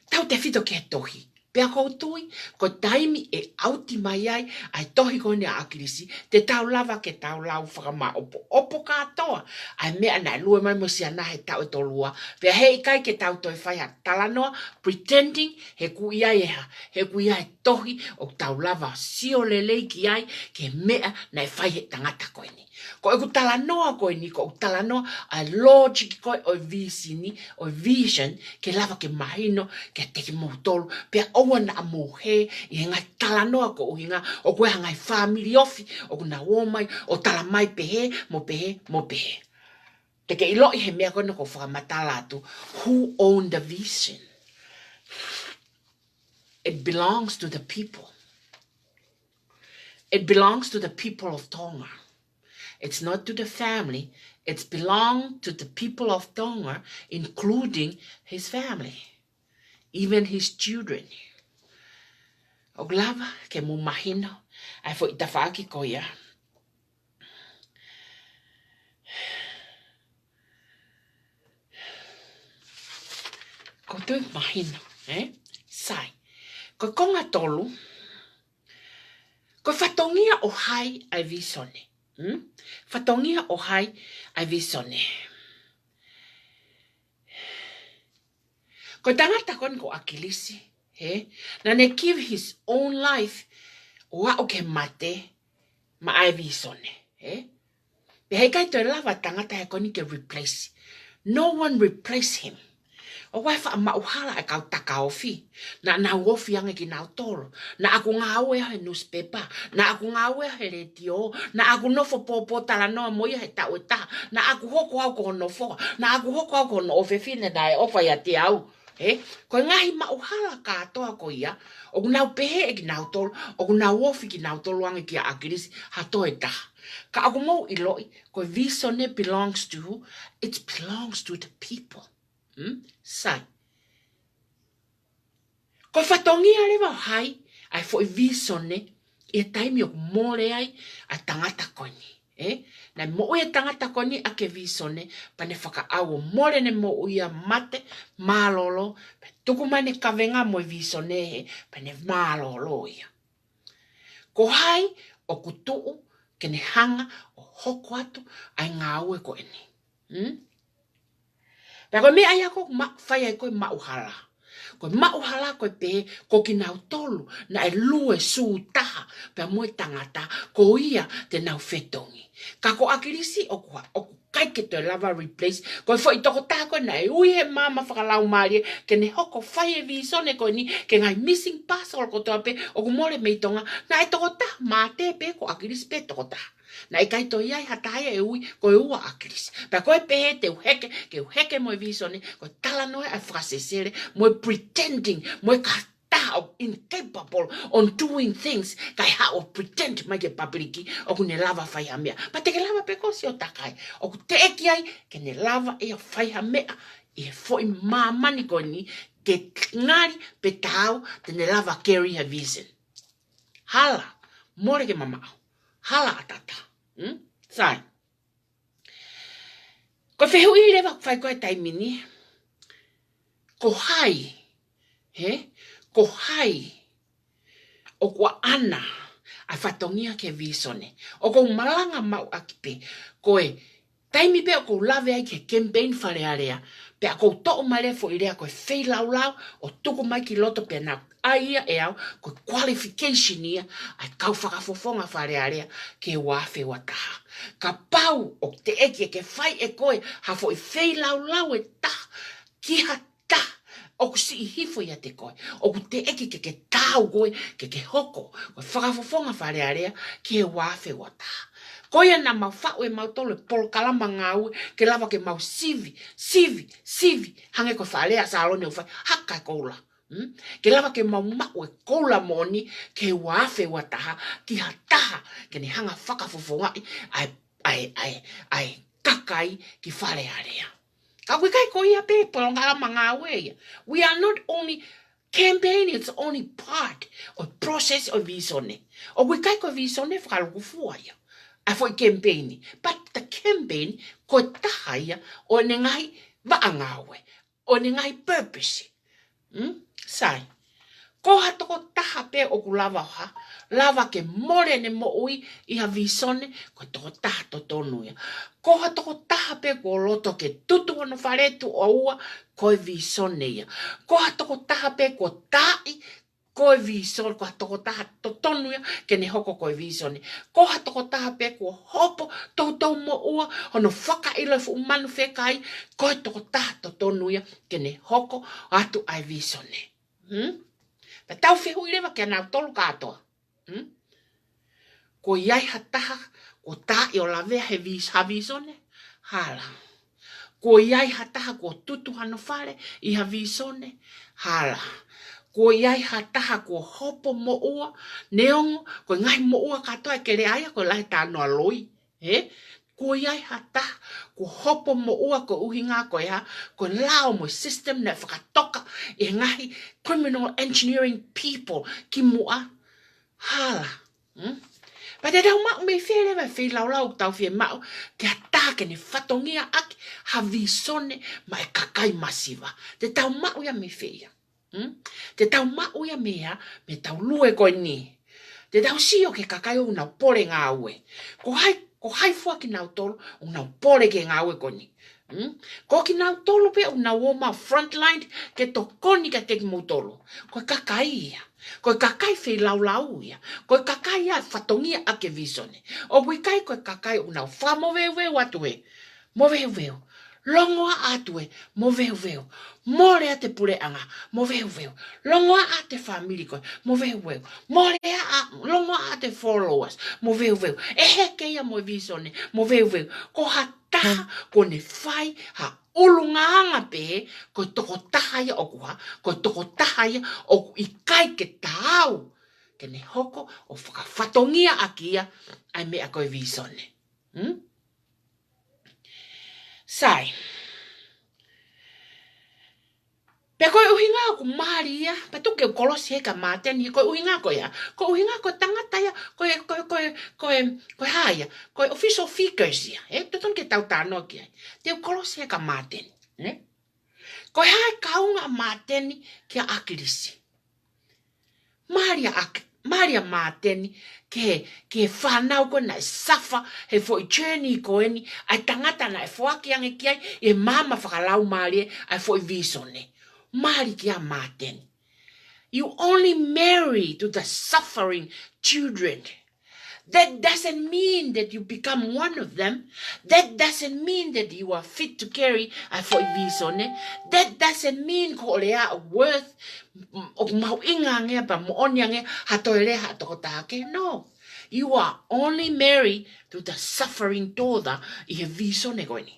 tau te whito ke tohi. Pea koutui, ko taimi e auti mai ai tohi ko ne akirisi, te tau lava ke tau lau whakama opo katoa. Ai mea nai lua mai mo sia na he tau e tolua. Pea hei kai ke tau toi whai ha talanoa, pretending he kuia e ha, he kuia e tohi o tau lava sio lelei ki ai ke mea nai whai he tangata koe ni. Ko e ku talanoa koe ni, ko talanoa a logic koe o visini, o vision, ke lava ke mahino, ke teki moutolu, pea oua na amohe, i ngai talanoa ko uhinga, o koe hangai family ofi, o kuna womai, o talamai pehe, mo pehe, mo pehe. Teke ilo i he mea koe no ko whakamatala atu, who own the vision? It belongs to the people. It belongs to the people of Tonga. It's not to the family. It's belonged to the people of Tonga, including his family, even his children. O glava ke mu mahino, ai fo itafaki koia. Ko tu mahino, sai. Ko konga tolu, ko fatongia o hai ai visone. Fatongia o hai ai visone. Ko tangata kon ko akilisi, na ne give his own life wa o ke mate ma ai visone, Pe hei kai toi lava tangata he koni ke replace. No one replace him. O wai wha mauhala e kau taka ofi. Na ofi ange ki nau tolo. Na aku ngau e he newspaper. Na aku ngau e he radio. Na aku nofo popo tala noa moia he tau e ta. Na aku hoko au ko nofo. Na aku hoko au ko no ofefine na e ofa ya te au. Ko ngahi mauhala katoa ko ia. O nau pehe e ki nau tolo. O nau ofi ki nau tolo ange ki a akirisi. Hato e ta. Ka aku mau iloi. Ko visone belongs to who? It belongs to the people. Sai. Ko whatongia lewa hai, ai fo I visone, e taimi o more ai, a tangata koni. Na mo ia tangata koni a ke visone, pane whaka au more ne mo ia mate, malolo, pe tukumane kawenga mo visone he, pane malolo ia. Ko hai, o kutuu, kene hanga, o hoko atu, ai ngā ue ko eni. Pero me ai ako fai ai koe mauhala. Koe mauhala koe pe ko ki nau tolu na e lue su taha pe moe tangata ko ia te nau fetongi. Ka ko akirisi o kai ke te lava replace koe fo I toko taha koe na e ui he mama whakalau marie ke ne hoko fai e visone koe ni ke ngai missing parcel ko toa pe o kumore meitonga na e toko taha mate pe ko akirisi pe toko taha. Na I kai to iai hataya e ui ko e ua akirisi. Pa koe pehe te uheke, ke uheke moe visone, ko tala noe a whakasesere, moe pretending, moe ka tau incapable on doing things, kai ha o pretend mai ke papiriki, o ku ne lava whai hamea. Pa te ke lava pe kosi o takai, o ku te eki ai, ke ne lava e a whai hamea, e foi mamani ko ni, ke ngari pe tau, te ne lava carry her vision. Hala, more ke mamau. Hala atata. Sai. Ko whehu I lewa whai koe taimini. Ko hai. Ko hai. O kua ana. Ai whatongia ke visone. O ko malanga mau akipe. Koe. Taimi pe o ko lave ai ke campaign whare area. Pe a ko to'o mare fo I rea koe whei lau lau. O tuku mai ki loto pe na aia e au. Koe qualification ia. Ai kau whakafofonga whare area. Ke wafe wataha. Ka pau o te eki ke whai e koe. Ha fo I whei lau lau e ta. Ki ha ta. O ku si I hifo ia te koe. O ku te eki ke tau koe. Ke hoko. Koe whakafofonga whare area. Ke wafe wataha. Koia na mau whau e mau tolo e polo kalama ngau ke lava ke mau sivi, hange ko whalea sa alone o whai, haka e koula. Ke lava ke mau e koula moni ke wafe wataha, ki ha taha, ke ni hanga whakafofongai, ai kakai ki whalea rea. Ka kai koia pe polo kalama ngau e. We are not only campaign, it's only part of process of visone. O kai ko visone whakaluku fuaia. I foi campaign, but the campaign ko tahaya o nengai vaangawe, o nengai purpose. Sai. Ko hatoko taha pe o ku lava ha, lava ke more ne mo ui I ha visone, ko toko taha to tonuia. Ko hatoko taha pe ko loto ke tutu ono wharetu o ua, ko visone ia. Ko hatoko taha pe ko tai, ko visone, ko hatoko taha to tonuia, ke ne hoko ko visone. Ko hatoko taha pe ko hopo, tau mo ua, ono whaka ilo fu manu whekai, ko toko taha to tonuia, ke ne hoko atu ai visone. Pa tau whehu I lewa kia nau tolu katoa. Ko iai hataha, ko tā I o lawea he visone, hala. Ko iai hataha, ko tutu hano whare I ha visone, hala. Ko iai hataha, ko hopo mo ua, neongo, ko ngai mo ua katoa e kere aia, ko lahi tāno aloi. Ko iai hataha, ko hopo mo ua ko uhinga ko ia, ko lao mo system na whakatoka e ngahi criminal engineering people ki mua. Hala. Pa te tau mau mei where wa whei lau lau tau whea mau, te atake ne whatongia aki ha visone ma e kakai masiva. Te tau mau ia me whea. Te tau mau ia mea me tau lue koe ni. Te tau sio ke kakai o unau pore ngā ue. Ko hai fua ki nau tolo, unau pore ke ngā ue koni. Ko ki nau tolo pe unau o ma frontline ke to koni ka teki mou tolo. Ko kakai ia. Ko kakai whei lau lau ia. Ko kakai ia whatongia ake visone. O kui kai ko kakai unau wha mo veo watu e. Mo veo. Longoa atue, mo veu. More te pure anga, mo veu. Longoa ate family koe, mo veu. More longoa ate followers, mo veu. Heke ia mo visone, mo veu. Ko hata, ko ne fai, ha ulunganga pe, ko toko tahaya okua, ko toko tahaya oku ikai ke tau. Ke ne hoko o whakafatongia akia, ai mea koe visone. Sai. Pe koe uhinga ko Maria, pe tuke kolosi heka mateni, koe uhinga ko ya. Koe uhinga ko tangata ya, koe haya, koe official figures ya. Tuton ke tau tano kia. Te kolosi heka mateni. Koe hai kaunga mateni kia akirisi. Maria mateni ke whanau ko na safa he fo i journey ko eni ai tangata na e foaki ange kiai e mama whakalau Maria ai fo i visone. Mari kia mateni. You only marry to the suffering children. That doesn't mean that you become one of them. That doesn't mean that you are fit to carry a for visone. That doesn't mean ko lea worth o mau ingange pa mo onyange hatoele hatokotake. No. You are only married to the suffering daughter I visone koini.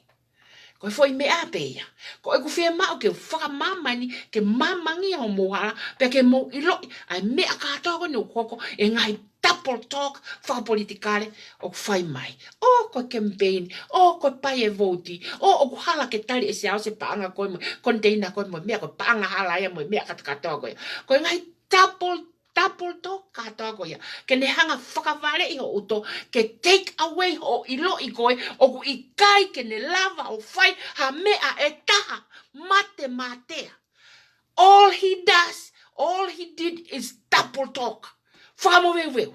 Ko foi me apeia. Ko e ku fia mau ke whaka mamani ke mamangi o moha pe ke mo ilo ai me akatoko no koko e ngai double talk whaka politikare o whai mai. O ko campaign, o ko pai e voti, o ko hala ke tali e se au se paanga koe mo container koe mo mea ko paanga hala ia mo mea katakatoko ia. Ko e ngai double talk katoko ia. Ke ne hanga whakawale i ho uto ke take away o ilo i koe o ku ikai ke ne lava o whai ha mea e taha matea. All he did is double talk. Whamo veu.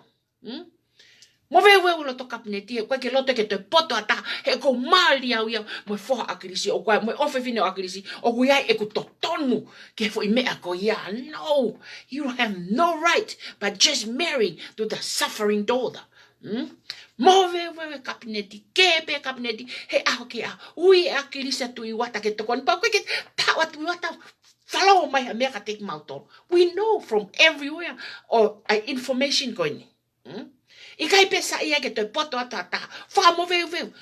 Mo veu lo to kapneti ko ke loto ke te poto ata he ko mali au ia mo fo akrisi o ko mo ofe fine akrisi o ku ia e ku totonu ke fo me ko ia. No, you have no right but just marrying to the suffering daughter. Mo veu kapneti ke pe kapneti he a ke a ui akrisa tu i wata ke to kon pa ko ke ta watu wata follow my America take mauto. We know from everywhere or information going. I kai pesa ia ke te poto atata. Whamo veu.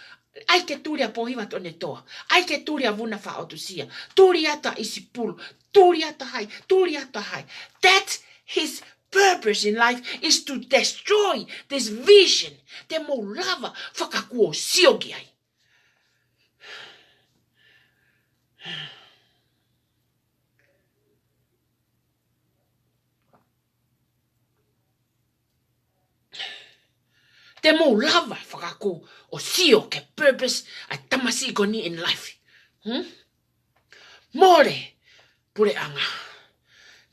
Ai ke turia pohiwa tone toa. Ai ke turia vuna wha otusia. Turia ta isipulu. Turia ta hai. That's his purpose in life is to destroy this vision. Te mo lava whakakuo siogi ai. Te mo lava whakako o sio ke purpose a tamasi koni in life. More, pure anga.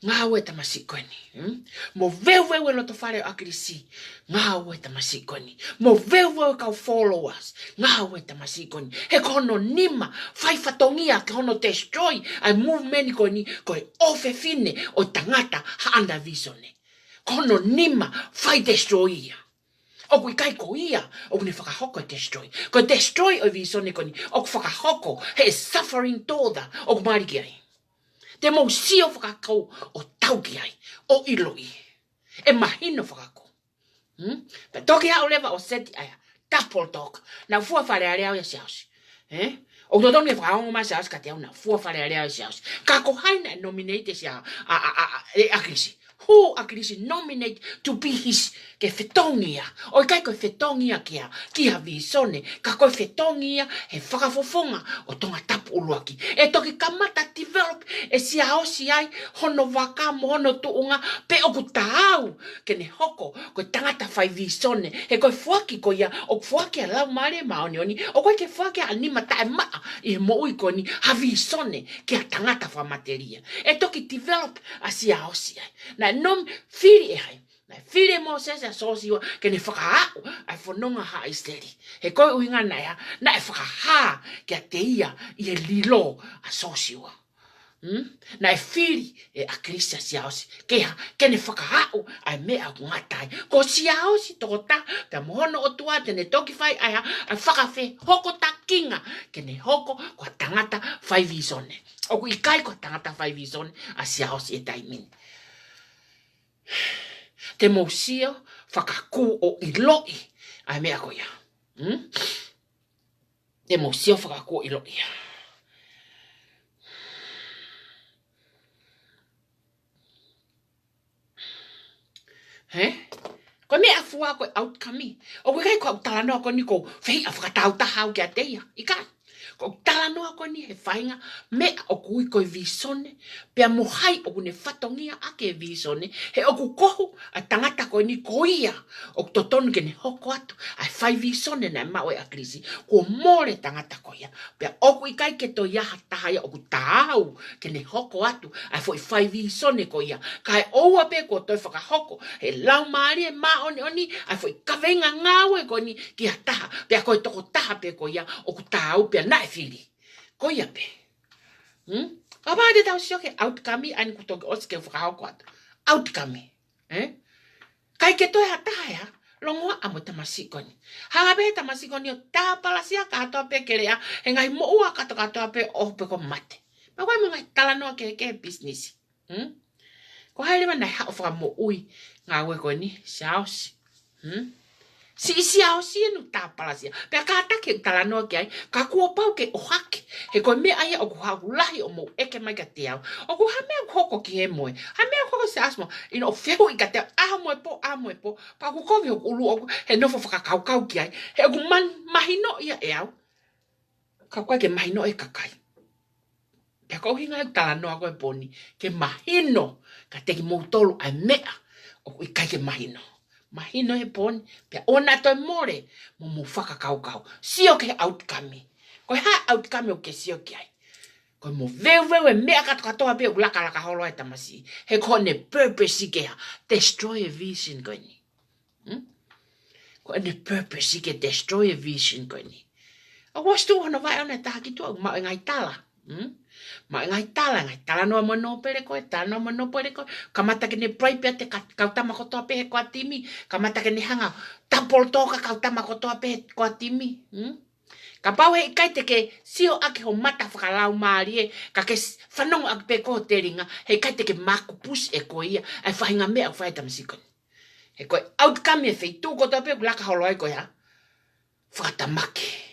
Ngā ue tamasi koni. Mo veu lo to whare akirisi. Ngā ue tamasi koni. Mo veu kau followers. Ngā ue tamasi koni. He kono nima, whai whatongia ke hono destroy ai movement koni koe ofe fine o tangata haanda visone. Kono nima, whai destroy ia. O kui kai ko ia, o kuni whakahoko destroy. Ko destroy o visone koni, o ku whakahoko, he suffering daughter, o ku mariki ai. Te mo sio whakako o tauki ai, o iloi. E mahino whakako. Pe toki hao lewa o seti aia, double talk. Na fua whare areao ia siausi. O totoni e whakaongo maa siausi ka te au na fua whare areao ia siausi. Ka ko haina e nominate sia akirisi. Who akirisi nominate to be his ke fetongia. O kai ko fetongia kia visone. Ka ko fetongia he whakafofonga o tonga tapu uluaki. E toki kamata develop e sia hosi ai hono waka mo hono tuunga pe o ku taau. Ke ne hoko ko tangata whai visone. He ko fuaki ko ia o fuaki a lau mare maoni oni. O ko ke fuaki a nima tae maa i mo ui ko ni ha visone ke a tangata wha materia. E toki develop a sia hosi ai. Na nom firi e hai. Na firi mo sese a sosiwa ke ne whakaau ai whanonga ha i steri. He koe uhinga na ea na e whakaha ke a te ia i e lilo a sosiwa. Na e whiri e a krisia siaosi. Kene whakahau ai mea kungatai. Ko siaosi toko ta, pia mohono o tua tene toki whai ai whakawhe hoko ta kinga. Kene hoko ko tangata whai visone. Oku ikai ko tangata whai visone a siaosi e taimini. Te mousio whakaku o iloi ai mea koia. Te mousio whakaku o iloi. Ko me afua ko outcome. O kai ko talano ko ni ko fei afkatau ta hau ke ateia. Ika. Ko talano ko ni he fainga me o kui ko visone pe mohai o ne fatongia ake visone he o kohu a tangata ko ni koia o toton ke ni hoko atu ai fai visone na ma o a krisi ko more tangata ko ia pe o kui kai ke to ia taha ia o tau ke ni hoko atu ai foi fai visone ko ia kai o ape ko to faka hoko he lau mari ma oni ai foi kavenga ngawe ko ni ki taha pe ko to taha pe ko ia o tau pe na fili ko ia pe aba de tau sio ke outcome an ku to os ke fra ko outcome kai ke to hata ya longo amo tamasi ko ni ha be tamasi ko ni ta palasia ka to pe ke ya engai mo ua ka to pe o pe ko mate ma ko ngai tala no ke business ko haile mana ha fra mo ui ngawe ko ni saus si si no ta palasia pe ka ta ke tala no ke ai ka ku pau ke o hake he ko me ai o ku ha lahi o mo e ke mai ka te au o ku ha me ko ki he mo ha me ko se asmo ino feo i ka te a mo po pa ku ko o lu he no fo ka kau ki ai he ku man mahino ia e au ka kwa ke mahino e ka kai pe ko hinga tala no ko poni ke mahino ka te ki mo tolu ai mea o ku kai ke mahino mahino e pon pe ona to more mo faka kau sio ke outcome ko ha outcome o ke sio ke ai ko mo veu me ka to pe la ka holo ai tamasi he ko ne purpose ke destroy a vision ko ni ko ne purpose ke destroy a vision ko ni o was tu no vai ona ta ki to ma ngai tala ma ngai tala no mo pere ko ta no mo pere ko kamata ke ne private ka tama ko to pe ko atimi kamata ke ne hanga tapol to ka tama ko to pe ko atimi ka pau he kai te ke sio ake ho mata whakalau maari ka ke whanong ak pe ko te ringa he kai te ke maku pus e ko ia ai whahinga mea whai tamasikon he koe outcome e whai tū ko to pe kulaka holo ai ko ia whakatamake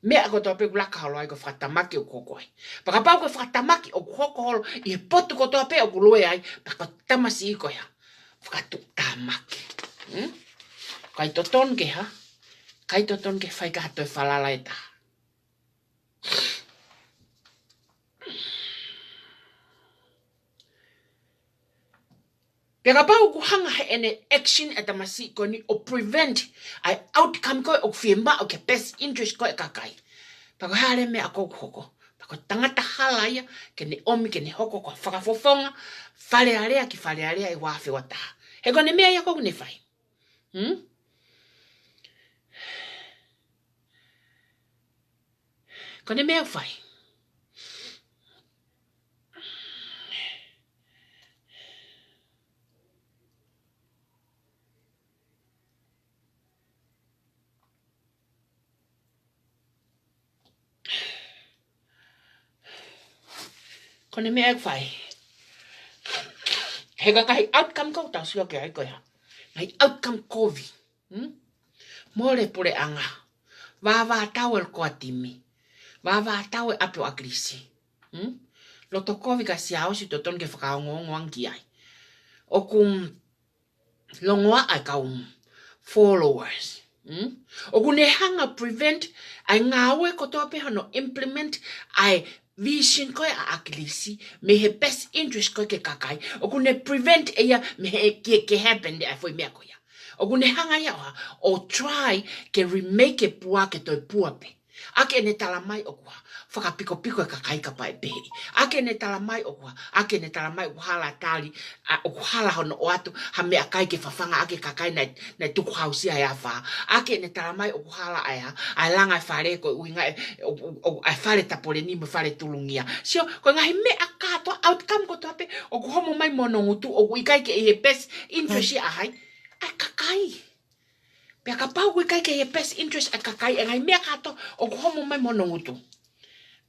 mea ko to pe kulaka holo ai ko whakatamake o koko ai paka pau ko whakatamake o koko holo i potu ko to pe o kulue ai paka tamasi i ko ia whakatutamake kai toton ke ha kai toton ke whai ka hato e whalala e taha Pega pau ku hanga he ene action at masi ko ni o prevent ai outcome ko o fiemba o ke best interest ko e kakai. Pega hale me ako hoko. Pega tangata halaya ke ni omi ke ni hoko ko whakafofonga fale area e wafe wata. He ko ne mea ya ko ne fai. Ko ne mea fai. Kone me ag fai. He ka kai outcome ko tau sio ke ai ko ya. Ngai outcome kovi. Mole pure anga. Wa tau el ko atimi. Wa tau e ape o akrisi. Loto kovi ka siao si to ton ke whakaongo wangi ai. O kum longoa ai ka followers. O kune hanga prevent ai ngawe ko to ape hano implement ai vision ko a aklisi me he best interest ko ke kakai o kune prevent eya me he ke happen de foi me ko ya o kune hanga ya o try ke remake e pua ke to pua pe Ake ne tala mai o kua. Whakapiko piko e kakai ka pai pehi. Ake ne tala mai o kua. Ake ne tala mai o hala tali. O hala hono o atu. Ha mea kai ke whawhanga ake kakai nei tuku hausia e awha. Ake ne tala mai o hala aia. Ai langa e whare ko uinga ai whare tapore ni mo whare tulungia. Sio, ko ngahi mea katoa outcome ko toape. O ku homo mai mono ngutu. O ku ikai ke e best interest i ahai. Ai kakai. Pea ka pau kui kai ke e best interest a kakai e ngai mea kato o ku homo mai mono ngutu.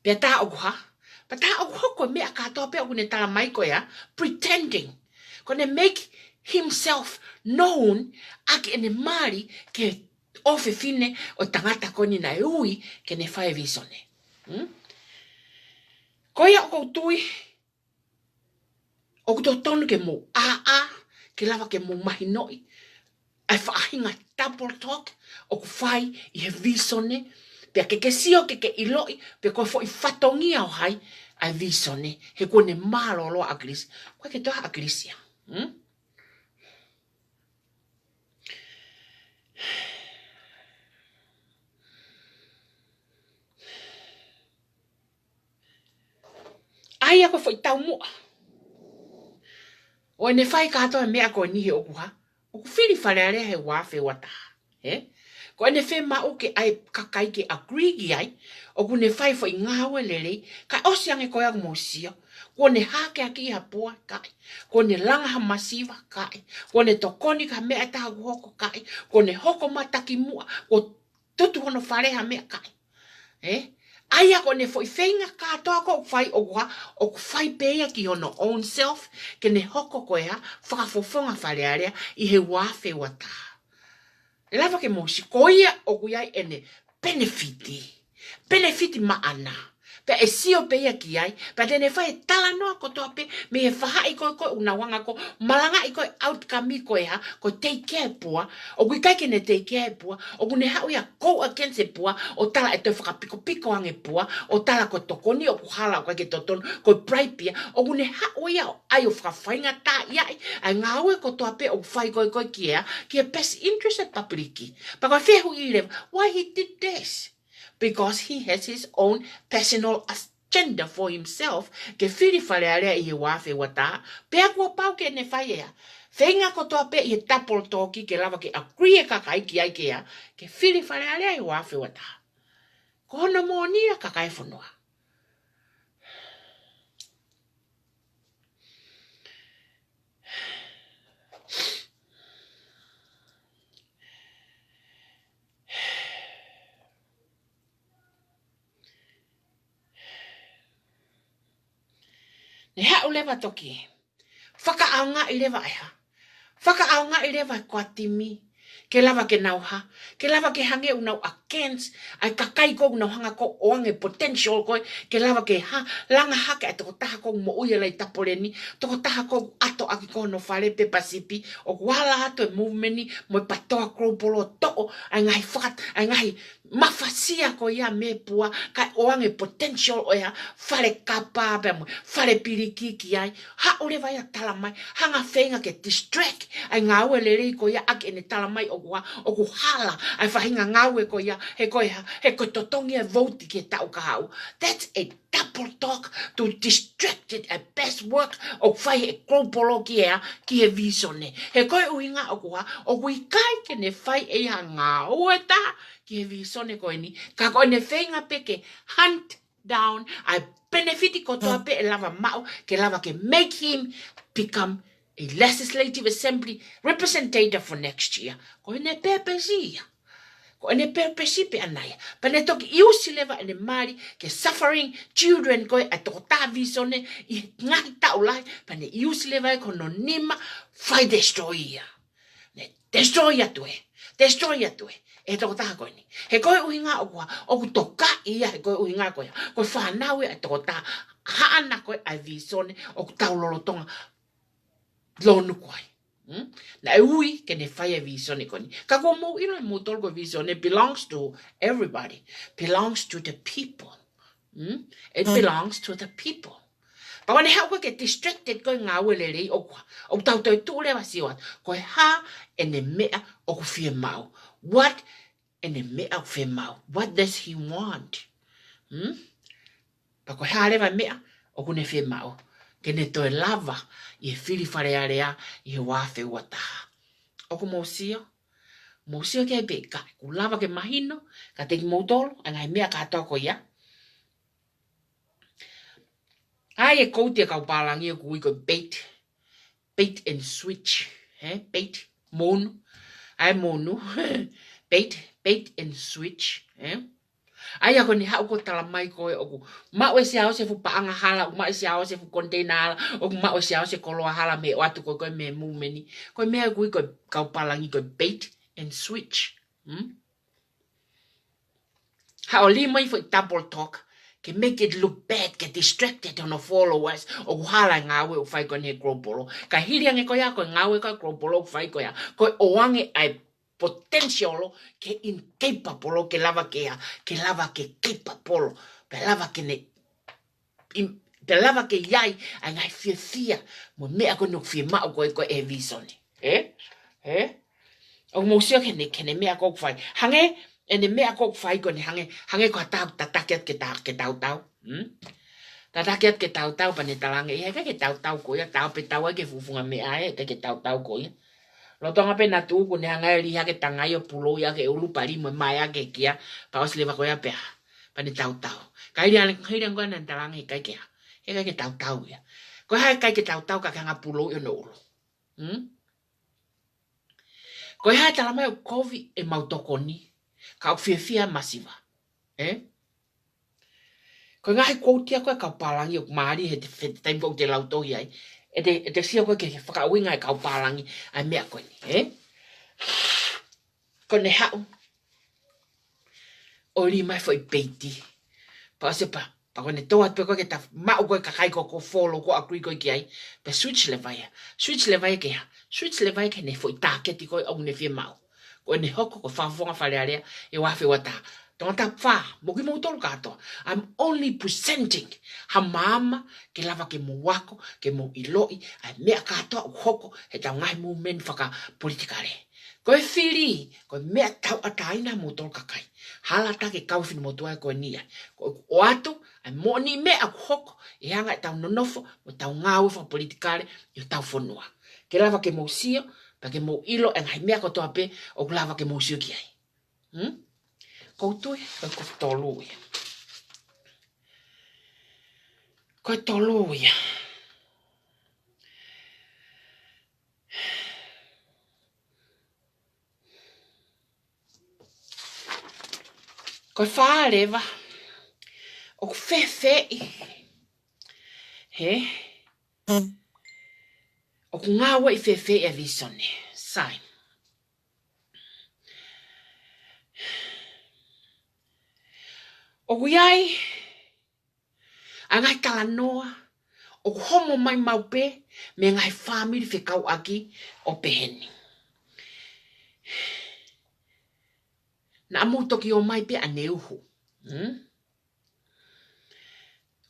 Pea tā o ku ha. Pea tā o ku hoko mea kato pea o ku ne tala mai ko ya. Pretending. Ko ne make himself known ake ene mari ke ofe fine o tangata koni na ui ke ne whae visone. Ko ia o koutui o kuto tonu ke mo a ke lava ke mo mahinoi. Ai whaahinga double talk o ku whai i he visone. Pea ke sio ke iloi, pea koe fo i whatongia o hai ai visone. He koe ne mālolo a Krisia. Koe ke toha a Krisia. Ai ako fo i tau mua. O ne whai katoa mea koe nihe o ku ha. O ku whiri wharearea he wafe wata. Ko ene whi mau ke ai kakai ke agree ki ai, o ku ne whai fo i ngāwe lelei, kai osiange koe ang mōsia, ko ne hake aki ha pua kai, ko ne langa ha masiva kai, ko ne tokoni ka mea taha ku hoko kai, ko ne hoko mataki mua, ko tutu hono whare ha mea kai. Aia ko ne fo i whenga katoa ko whai o ku whai peia ki hono own self, ke ne hoko koe ha, whakafofonga wharearea i he wafe wata. Lava ke mosi koia o kuiai ene benefiti maana. Pe e sio pe ia ki ai, pe tene whae tala noa ko toa pe, me he whaha i koe unawanga ko, malanga i koe outcome i koe ha, ko take care pua, o kui kai ne take care pua, o kune hau ia go against e pua, o tala e toi whakapiko ange pua, o tala ko tokoni o kuhala o kai ke toton, ko praipia, o kune hau ia ai o whakawhainga tā iai, ai ngāue ko toa pe o whai koe kia, ki e best interest at papiriki. Pa koe whehu i rewa, why he did this? Because he has his own personal agenda for himself, ke whiri wharearea i he wafe wata, pea kua pau ke ne whai ea. Whenga ko toa pe i he tapol toki ke lava ke agree e kakai ki ai ke ea, ke whiri wharearea i wafe wata. Ko hono mō nia kakai whanua. Ne hau lewa toki. Whakaaunga i lewa eha. Whakaaunga i lewa kua timi. Ke lava ke nauha. Ke lava ke hange unau against. Ai kakai ko unau hanga ko oange potential koe. Ke lava ke langa hake ai toko taha ko mo uia lai tapoleni. Toko taha ko ato aki ko no whare pe pasipi. O wala ato e movementi mo i patoa kropolo to'o. Ai ngahi whakat. Ai ngahi mafasia ko ia me pua. Kai oange potential o ia. Whare kapa pe mo. Whare piriki ki ai. Ha ure vai a tala mai. Hanga whenga ke distract. Ai ngā ue le rei ko ia ake ne tala mai o ku hala. Ai whahinga ngā ue ko ia. He koe totongi e voti ke tau ka hau. That's a double talk to distract it at best work. O whai e kropolo ki ea ki e visone. He koe uinga o kua. O kui kai ke ne whai e ha ngā ue ta. Ki e visone koe ni. Ka koe ne whenga peke hunt down. Ai benefiti ko toa pe e lava mau. Ke lava ke make him become a legislative assembly representative for next year. Ko ne pepesi. Ko ne pepesi pe anaya. Pa ne toki iusi leva ene mari ke suffering children koe a toko tā visone i ngahi tau lai. Pa ne iusi leva e kono nima fai destroy ia. Ne destroy atue. Destroy atue. E toko taha koe ni. He koe uhinga o kua. O ku toka ia he koe uhinga koe. Koe whanawe e toko taha. Haana koe ai visone o ku tau lolotonga. Lonu koe. Na e ui ke ne whai e visone koni. Ka kua mou ilo mou tolko visone belongs to everybody. Belongs to the people. It belongs to the people. Pa wane hau koe ke distracted koe ngā wele rei o kua. O tau tau tū lewa siwa. Koe ha e ne mea o ku fia mau. What ene mea fe mau. What does he want? Pa ko hale va mea o kune fe mau. Ke ne toe lava i e whiri whare area i he wafe wataha. O ko mōsio. Mōsio ke ai peka. Ku lava ke mahino. Ka teki mōtolo. Angai mea ka toko ia. Ai e koutia kau pālangi o ku iko bait. Bait and switch. Bait. Monu. Ai monu. Bait and switch. Ai ako ni hau ko tala mai koe oku. Mao e se ao se fu paanga hala. Ma e se ao se fu container hala. Oku mao e se ao se koloa hala me o atu koe koe me mumeni. Koe mea kui koe kau palangi koe bait and switch. Hao li mai fu double talk. Ke make it look bad, get distracted on the followers. O hala ngawe o fai koe ne gropolo. Ka hiri ange koe a koe ngawe koe gropolo o fai koe a. Koe oange ai potential ke incapable ke lava ke capable pe lava ke ne pe lava ke yai angai fia mo me ako no fia ma ko e visone o mo sia ke ne me ako fai hange ene me ako fai ko ne hange ko taket ke tau tataket ke tau pa ne talange e ke tau ko ya tau pe tau ke fufunga me ai ke tau ko ya lo tonga pe na tu ku ne anga ri ha ke tanga yo pulo ya ke ulu pari mo mai ke kia pa os leva ko ya pe pa ni tau kai ri an ko na talange kai ke e ke tau ya ko ha kai ke tau ka nga pulo yo no ko ha tala mai covid e mau tokoni ka fia masiva ko nga ko tia ko ka palangi o mari he te tempo de lauto ya e te sia ko ke whakawinga e kau palangi ai mea koe ni, Ko ne hau. O li mai foi peiti. Pa se pa ko ne toa pe ko ke ta mau ko ka kai ko follow ko akui ko ki ai. Pe switch le vai. Switch le vai ke ne foi ta ke ti ko o ne fi mau. Ko ne hoko ko fa fonga fa le area e wa fe wata. Don't tap fa, mogi mo tolu kato. I'm only presenting ha mama ke lava ke mo wako, ke mo iloi, ai mea kato au hoko he tau ngai mu men whaka politikare. Ko e whiri, ko mea tau ataina mo tolu kakai. Hala ta ke kauwhini mo tua ko nia. Ko o atu, ai mo ni mea au hoko, e hanga e tau nonofo, mo tau ngau wha politikare, i tau whonua. Ke lava ke mo sio, pa ke mo ilo, e ngai mea kotoa pe, o lava ke mo sio ki ai. Koutui, ko tolu ia. Ko tolu ia. Ko whāreva. O whewhei. O ngāwa i whewhei e visone. Sai. O iai, a ngai tala noa, o homo mai maupe, me ngai whamiri whekau aki o peheni. Na amutoki o mai pe a neuhu.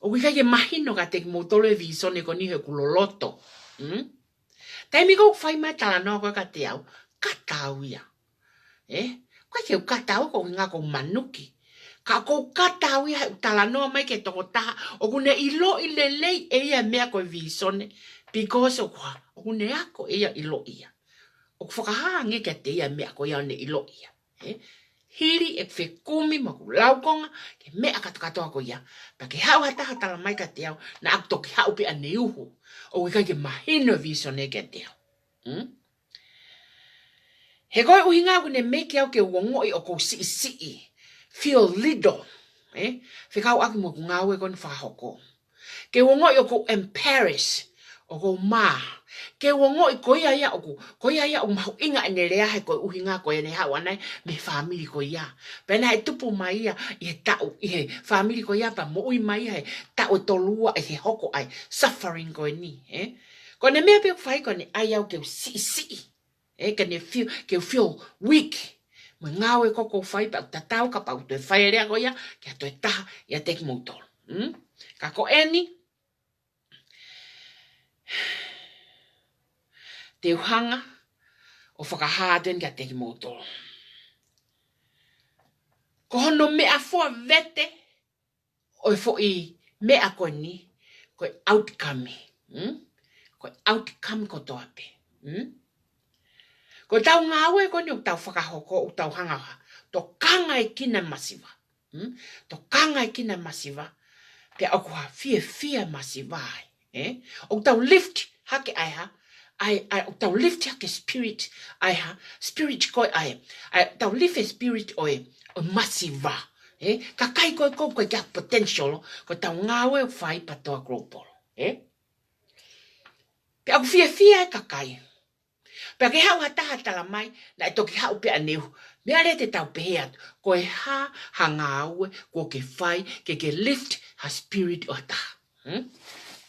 O wika ke mahino ka teki motolo e visone ko nihe kuloloto. Tai mi kou whai mai tala noa koe ka te au, katau ia. Koe ke u katau ko ngā ko manuki. Ka ko katau ia tala noa mai ke toko taha, o kune ilo i lelei e ia mea koe visone, because o kwa, o kune ako e ia ilo ia. O whakahange ke te ia mea koe ia ne ilo ia. Hiri e whekumi maku laukonga, ke mea katukatoa ko ia. Pa ke hau hataha tala mai ka te au, na akto ki hau pe a neuhu, o wika ke mahino visone ke te au. He koe uhinga kune meke au ke uongo i o ko si. Feel little. Whikau aki mo ngawe kon whahoko. Ke wongo i oko embarrass. Oko maa. Ke wongo i koia ia oku. Koia ia o mahu inga ene rea he koe uhinga koe ne hau anai me family koe ia. Pena he tupu mai ia i he tau i he family koe ia pa mo ui mai ia he tau e tolua i he hoko ai suffering koe ni. Ko ne mea peo whai koe ne ai au ke si. Ke feel weak. Mo ngawe koko whai pa tatau ka pau te whai rea koia, kia toi taha ia teki moutolo. Ka ko eni, te uhanga o whakahāten kia teki moutolo. Ko hono mea fua vete, oi fo I mea koe ni, koe outcome. Koe outcome ko toa pe. Ko tau ngāwe ko ni o tau whakahoko o tau hangaha. To kanga e kina masiva. To kanga e kina masiva. Pea o kua fia masiva ai. O tau lift hake aiha. Ai o tau lift hake spirit aiha. Spirit koe ai. Tau lift spirit oe o masiva. Ka kai koe koe kia potential. Ko tau ngāwe o whai patoa gropolo. Pea o fia e ka kai. Pea ke hau hataha tala mai, na e toki hau pea neu. Mea rea te tau pehe atu. Ko e ha ngā aue, ko ke whai, ke lift ha spirit o hataha.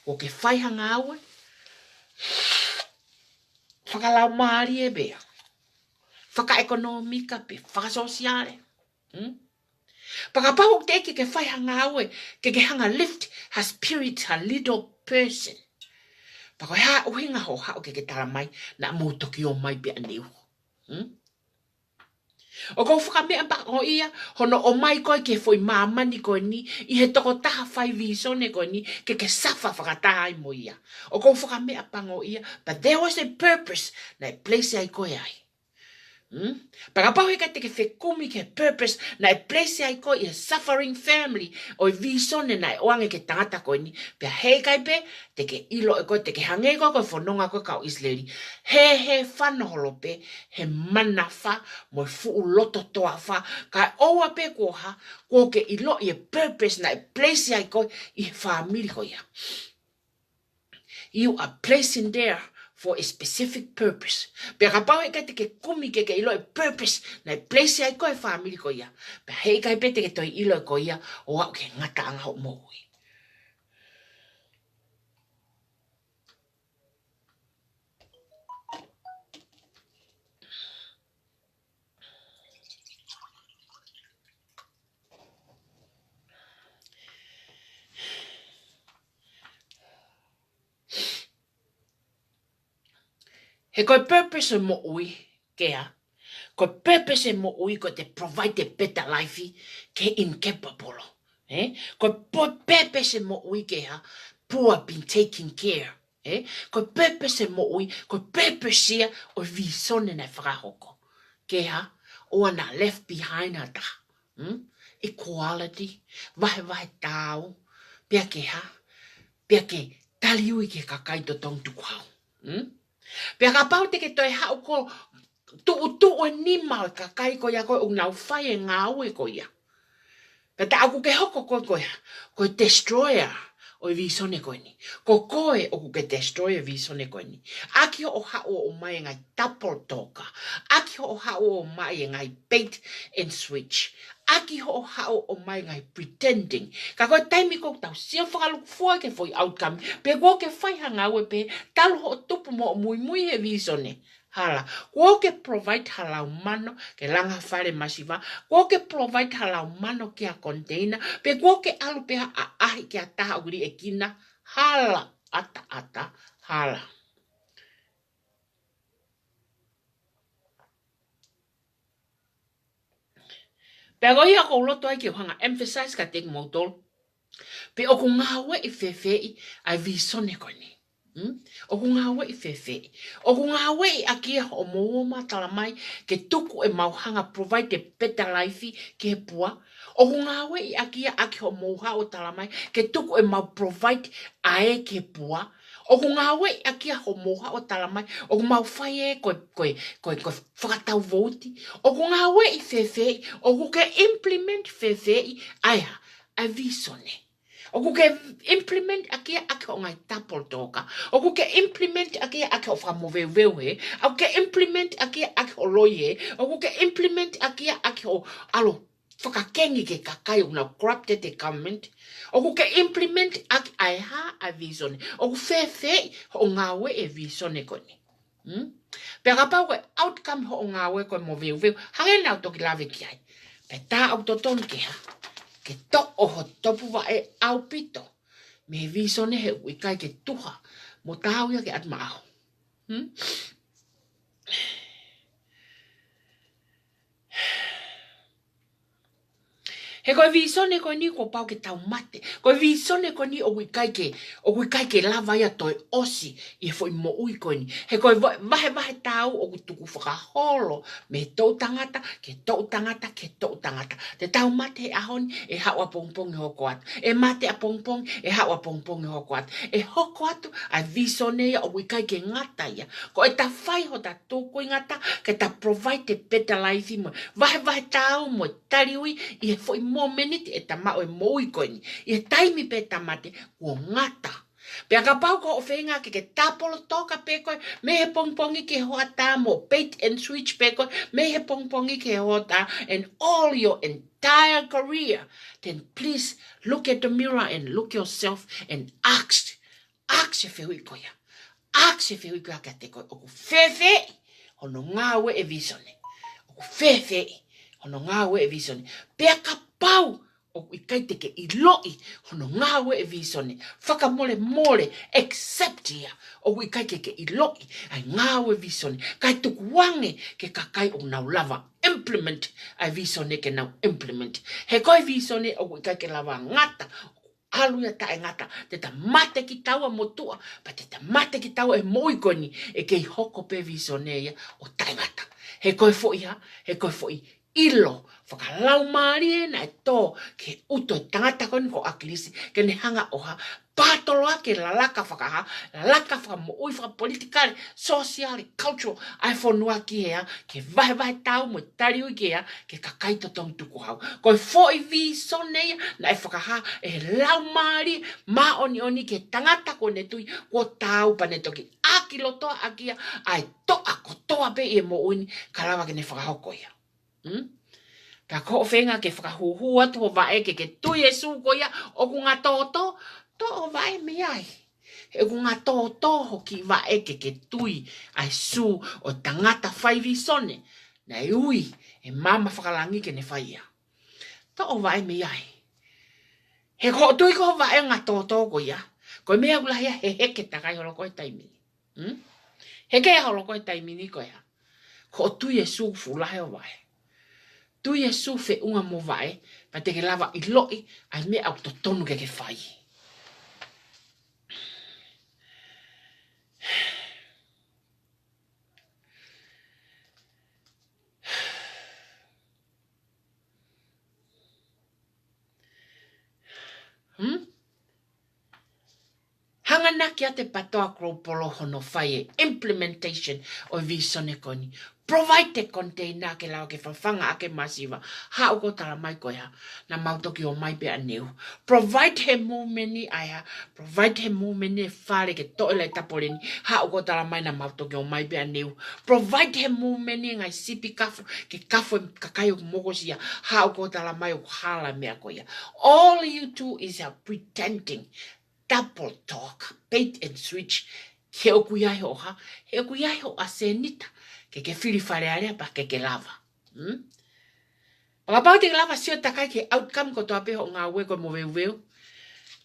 Ko ke whai ha ngā aue. Whakalau maari e bea. Whaka ekonomika pe, whaka sosiale. Pakapau te eke ke whai ha ngā aue, ke hanga lift ha spirit ha little person. Pako ha uhinga ho ha o ke tala mai na mo toki o mai pe aneu. O ko whaka mea pa o ia hono o mai koe ke foi mamani koe ni I he toko taha whai visone koe ni ke safa whakataha I mo ia. O ko whaka mea pa o ia but there was a purpose na place ai koe ai. Pakapau heka te ke whekumi ke purpose na place ai koe I a suffering family o visone na oange ke tangata koe ni pia hei kai pe te ke ilo e koe te ke hange koe koe whanonga koe kau Israeli he whanaholo pe he manafa mo fuu loto toa wha kai oua pe koha ko ke ilo I a purpose na place ai koe I family koe ia. You are placed in there for a specific purpose. Pea ka pau e kai te ke kumi ke ilo e purpose na e place ai koe family ko ia. Pea hei kai pe te ke toi ilo e ko ia o au ke ngata anga o moui. He koe purpose o mo ui kea. Koe purpose mo ui ko te provide a better life ke incapable. Koe purpose mo ui kea poor been taken care. Koe purpose mo ui, koe purpose ia o visone na whakahoko. Kea o ana left behind ata. Equality, vahe tau, pia ke taliui ke kakai to tong tukwao. Pia ka pau te ke toi hao ko tu o ni mau kakai ko ya ko unau fai e ngā ue ko ia. Pia ta aku ke hoko ko ia, ko destroyer o visone ko ni. Ko koe o ke destroyer visone ko ni. Aki o hao o mai ngai double toka. Aki o hao o mai ngai bait and switch. Aki ho hao o mai ngai pretending. Ka koe taimi ko tau sia whakaluk fua ke foi outcome. Pe ko ke whai hanga ue pe talo ho tupu mo mui he visone. Hala, ko ke provide halau mano ke langa whare masiva. Ko ke provide halau mano ke a container. Pe ko ke alu pe a ahi ke a taha uri e kina. Hala, ata, hala. Pero ia ko loto ai ke hanga emphasize ka te motol. Pe o ko ngawe I whewhei ai visone ko ni. O ko ngawe I whewhei. O ko ngawe I akia o mooma tala mai ke tuku e mauhanga provide a better life ke he pua. O ko ngawe I akia o mouha o tala mai ke tuku e mau provide ae ke pua. O ko ngawe I akia o mouha o tala mai o ko mau whai e koe whakatau voti. O ko ngawe I whewhei o ko ke implement whewhei aia a visone. O ku ke implement akia o ngai tapol toka. O ku ke implement akia o whamoweweu he. O ku ke implement akia o loie. O ku ke implement akia o alo whakakengi ke kakai una corrupted government. O ku ke implement aiha a visone. O ku whewhei o ngawe e visone koni. Pea ka pau koe outcome ho o ngawe koe mo veu. Hange nau toki lawe ki ai. Pea tā au totonu ke ha. Ke to oho topu wa e au pito. Me visone he uikai ke tuha. Mo tāu ia ke atma aho. He koe visone koe ni ko pau ke tau mate. Koe visone koe ni o kai ke lava ia toi osi i foi mo ui koe ni. He koe vahe tau o tuku whakaholo me tau tangata, ke tau tangata, ke tau tangata. Te tau mate e ahoni e hawa pongpong e hoko atu. E mate a pongpong e hawa pongpong e hoko atu. E hoko atu a visone ia o kai ke ngata ia. Ko e ta whai ho ta tōko i ngata ke ta provide a better life i mo. Vahe tau mo tariui i he foi mo meniti e tamao e moi koe ni. I he taimi pe tamate o ngata. Pea ka pau ko o whenga ke tapolo toka pe koe, me he pongpongi ke hoa tā mo bait and switch pe koe, me he pongpongi ke hoa tā, and all your entire career, then please look at the mirror and look yourself and ask e whihui koe ia. Ask e whihui koe a te koe, oku whewhe, hono ngāwe e visone. Oku whewhe, hono ngāwe e visone. Pea ka pau o i kai teke i loi hono ngāwe e visone. Whakamole accept ia o i kai teke i loi ai ngāwe visone. Kai tuku wange ke kakai o nau lava implement ai visone ke nau implement. He koe visone o i kai ke lava ngata aluia ta e ngata, te ta mate ki taua motua, pa te ta mate ki taua e moikoni e kei hoko pe visone ia o ta e ngata. He koe foi ha, he koe foi ilo, whakalau maari e na e tō, ke uto e tangata koni ko akilisi, ke ne hanga oha, pātolo ake la laka whakaha, la laka whakamoui whakapolitikare, sociale, cultural, ai whonua ki hea, ke vahe tau mo tari ui ki hea, ke kakaito tong tuku hau. Koe fōi vi sonea, na e whakaha, e lau maari, ma oni ke tangata ko ne tui, ko tau pa ne toki, aki lotoa akia, ai toa ko toa pe e mo uni, kalawa ke ne whakahoko ia. Ka ko whenga ke whakahuhu atu o vae ke tui e sūko ia o ku ngā tōtō, tō o vae me ai. E ku ngā tōtō hoki vae ke tui ai sū o tangata whaivi sone. Nei ui, e mama whakalangi ke ne whaia. Tō o vae me ai. He ko tui ko vae ngā tōtō ko ia. Koe mea ulahia he heke takai holo koe taimini. Heke holo koe taimini ko ia. Ko tui e sū fulahe o vae. Tui e sufe unga mo vae, pa te ke lava i loi, ai mea au to tonu ke whai. Hangana ki a te patoa kropolo hono whai e implementation o visone koni. Provide te container ke lau ke whawhanga ake masiva. Hao ko tala mai koe ha. Na mautoki o mai pe aneu. Provide he mumeni aia. Provide he mumeni e whare ke toile tapoleni. Hao ko tala mai na mautoki o mai pe aneu. Provide he mumeni ngai sipi kafu. Ke kafu e kakayo kumokosia. Hao ko tala mai o hala mea koe. All you do is pretending. Double talk. Bait and switch. He oku iahe oha. He oku iahe o asenita. Ke whiri whare area pa ke lava. Pakapau te lava sio takai ke outcome ko toa peho ngā ue ko mo veu.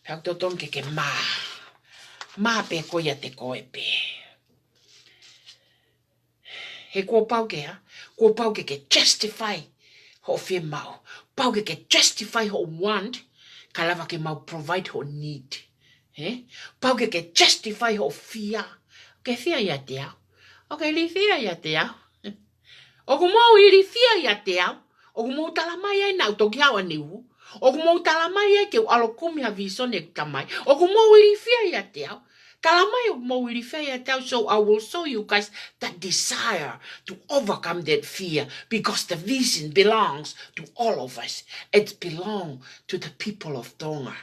Pau to tom ke maa. Maa pe ko ia te koe pe. He ko pau ke ha. Ko pau ke justify ho whia mau. Pau ke justify ho want. Ka lava ke mau provide ho need. Pau ke justify ho fear. Ke fear ia te au. Ok, li fia ia te au. O ku mau i li fia ia te au. O ku mau tala mai ai nau toki au aniu. O ku mau tala mai ai ke u alo kumi ha visone ku tamai. O ku mau i li fia ia te au. Tala mai o ku mau i li fia ia te au. So I will show you guys that desire to overcome that fear. Because the vision belongs to all of us. It belongs to the people of Tonga.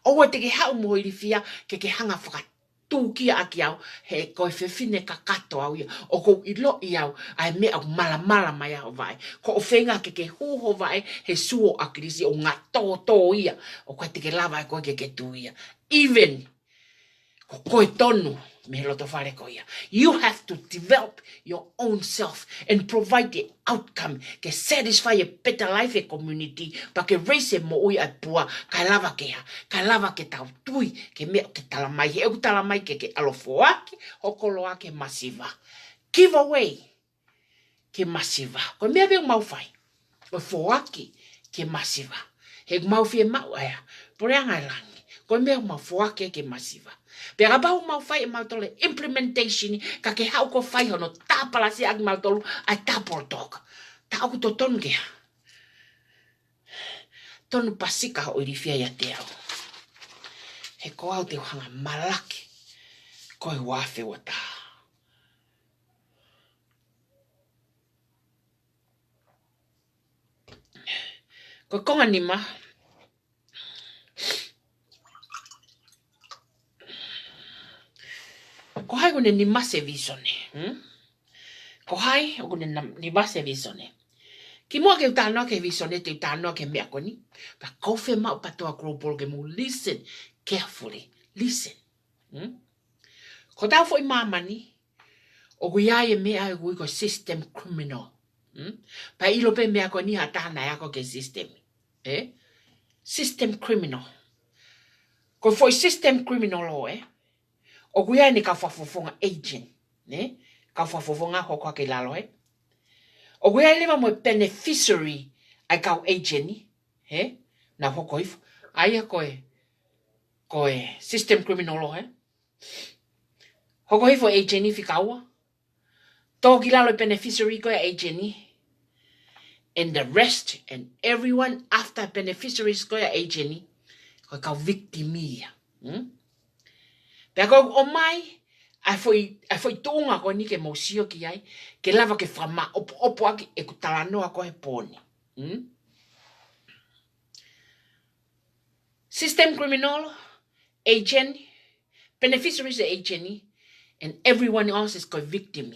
O te ke hau mo i li fia ke hanga whakat. Tūki aki au, he koe whiwhine ka kato au ia, o kou i lo i au, ai me au mala mai au vai. Ko o whenga ke huho vai, he suo akirisi o ngā tō ia, o koe te ke lava e koe ke tū ia. Even, ko koe tonu, me loto whare ko ia. You have to develop your own self and provide the outcome ke satisfy a better life e community pa ke raise mo ui ai pua kai lava ke ha. Kai lava ke tau tui ke mea ke talamai. He eku talamai ke alofo ake hokolo ake masiva. Give away ke masiva. Ko mea veo mau whai. O fo ake ke masiva. He mau fie mau ea. Pore anga langi. Koe mea mau fuake ke masiva. Pera bau mau fai e mau tole implementation ka ke hau ko fai hono tāpala si agi mau tolu ai tāpolo toka. Ta aku to tonu kea. Tonu pasika ho iri fia ia te au. He ko au te hanga malaki. Koe wafe wa tā. Koe konga nima. Ko hai kone ni mase visone. Ko hai o kone ni mase visone. Ki mua ke utanoa ke visone te utanoa ke mea koni. Pa kouwhe mau patoa kropolo ke mu listen carefully. Listen. Ko tau fo i mamani. O kuia e mea e kui ko system criminal. Pa ilo pe mea koni ha tahana yako ke system. System criminal. Ko foi system criminal o O kuia ni ka whafofonga agent, ne? Ka whafofonga hoko ke lalo, O kuia lewa mo beneficiary ai kau agent ni, Na hoko ifu. Aia koe system criminal o, Hoko ifu agent ni whikaua. Tō ki lalo beneficiary koe agent ni. And the rest and everyone after beneficiaries koe agent ni, koe kau victimia. Pea ko o mai, ai foi tōnga ko ni ke mausio ki ai, ke lava ke whama opo aki e kutalanoa ko he pōni. System criminal, agent, beneficiaries e agent, and everyone else is ko victim.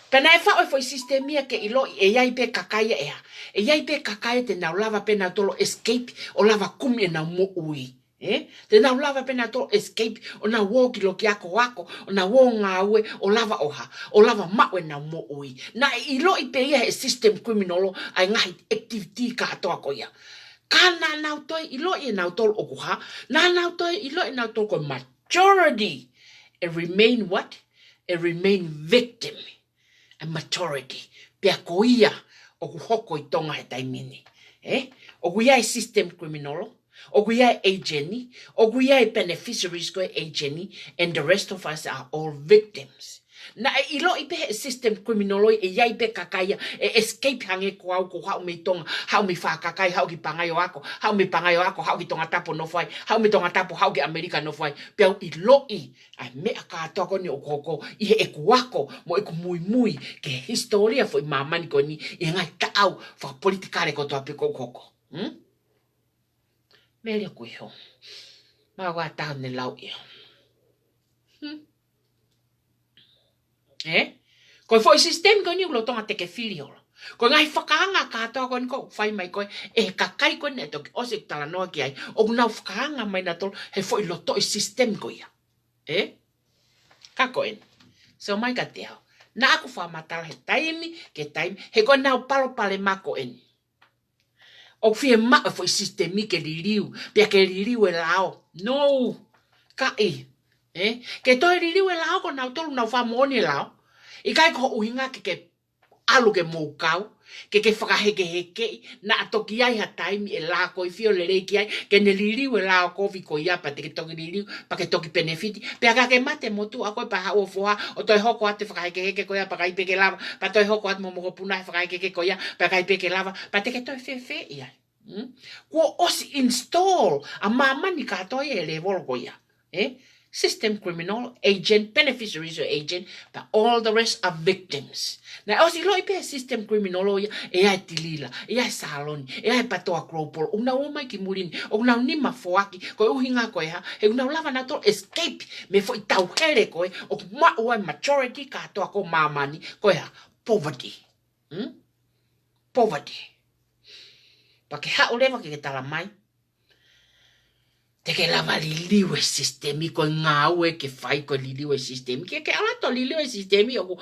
Pena e whao foi systemia ke ilo e iai pe kakaya ea. E iai pe kakaya te nau lava pe nau tolo escape o lava kumi e nau mo ui. Te nau lava pena to escape o na woki lo ki ako wako o na wo ngā ue o lava oha o lava mawe na mo ui na ilo i pe ia he system criminal ai ngahi activity ka atoa ko ia ka na nau toi ilo i nau tol o kuha na nau toi ilo i nau tol ko majority it remain what? It remain victim a majority pia ko ia o kuhoko i tonga he taimini o kuia e system criminal O kuia agent, o kuia beneficiaries ko agent, and the rest of us are all victims. Na ilo ipe system criminal e iai pe kakaya e escape hange ko au ko hau me tonga hau me whakakai hau ki pangayo ako hau me pangayo ako hau ki tonga tapo no fai hau me tonga tapo hau ki Amerika no fai pe ilo i ai me aka toko ni o koko i he eku wako mo eku mui ke historia foi mamani ko ni i ngai tau fa politikare ko to ape koko. Mele kuiho. Ma wa tau ne lau ia. Ko foi system ko ni ulo tonga te ke filio. Ko ngai whakaanga katoa ko ni ko whai mai koe e kakai ko ne toki o se tala noa ki ai. O nau whakaanga mai na tol he foi loto i system ko ia. Ka koen. So mai ka te hao. Na aku whamatala he taimi ke taimi he ko nau palo pale mako eni. O fie ma foi sistemi ke liriu, pia ke liriu e lao. No. Ka ke to liriu e lao ko na tolu na fa moni lao. I kai ko uhinga ke alu ke moukau, ke whakaheke na toki ai ha taimi e la ko i fio le reiki ai, ke ne liriu e lao ko vi ko ia pa te ke toki liriu, pa ke toki benefiti. Pia ka ke mate motu a koe pa hao foha, o toi hoko ate whakaheke ko ia pa kai peke lava, pa toi hoko ate momo puna whakaheke ko ia, pa kai peke lava, pa te ke toi fe ia. Ko osi install a mamani ka toi e le volo ko ia. System criminal, agent, beneficiaries or agent, but all the rest are victims. Na osi lo ipe system criminal o ia, e ai tilila, e ai saloni, e ai patoa kropolo, una o mai ki mulini, o una ni mafoaki, ko uhinga ko ia, he una lava na to escape, me foi tau here ko o ma o majority ka toa ko mamani, ko ia poverty. Poverty. Pa ke hao lewa ke tala mai. Te ke lava liliwe sistemi ko ngawe ke fai ko liliwe sistemi. Ke alato liliwe sistemi o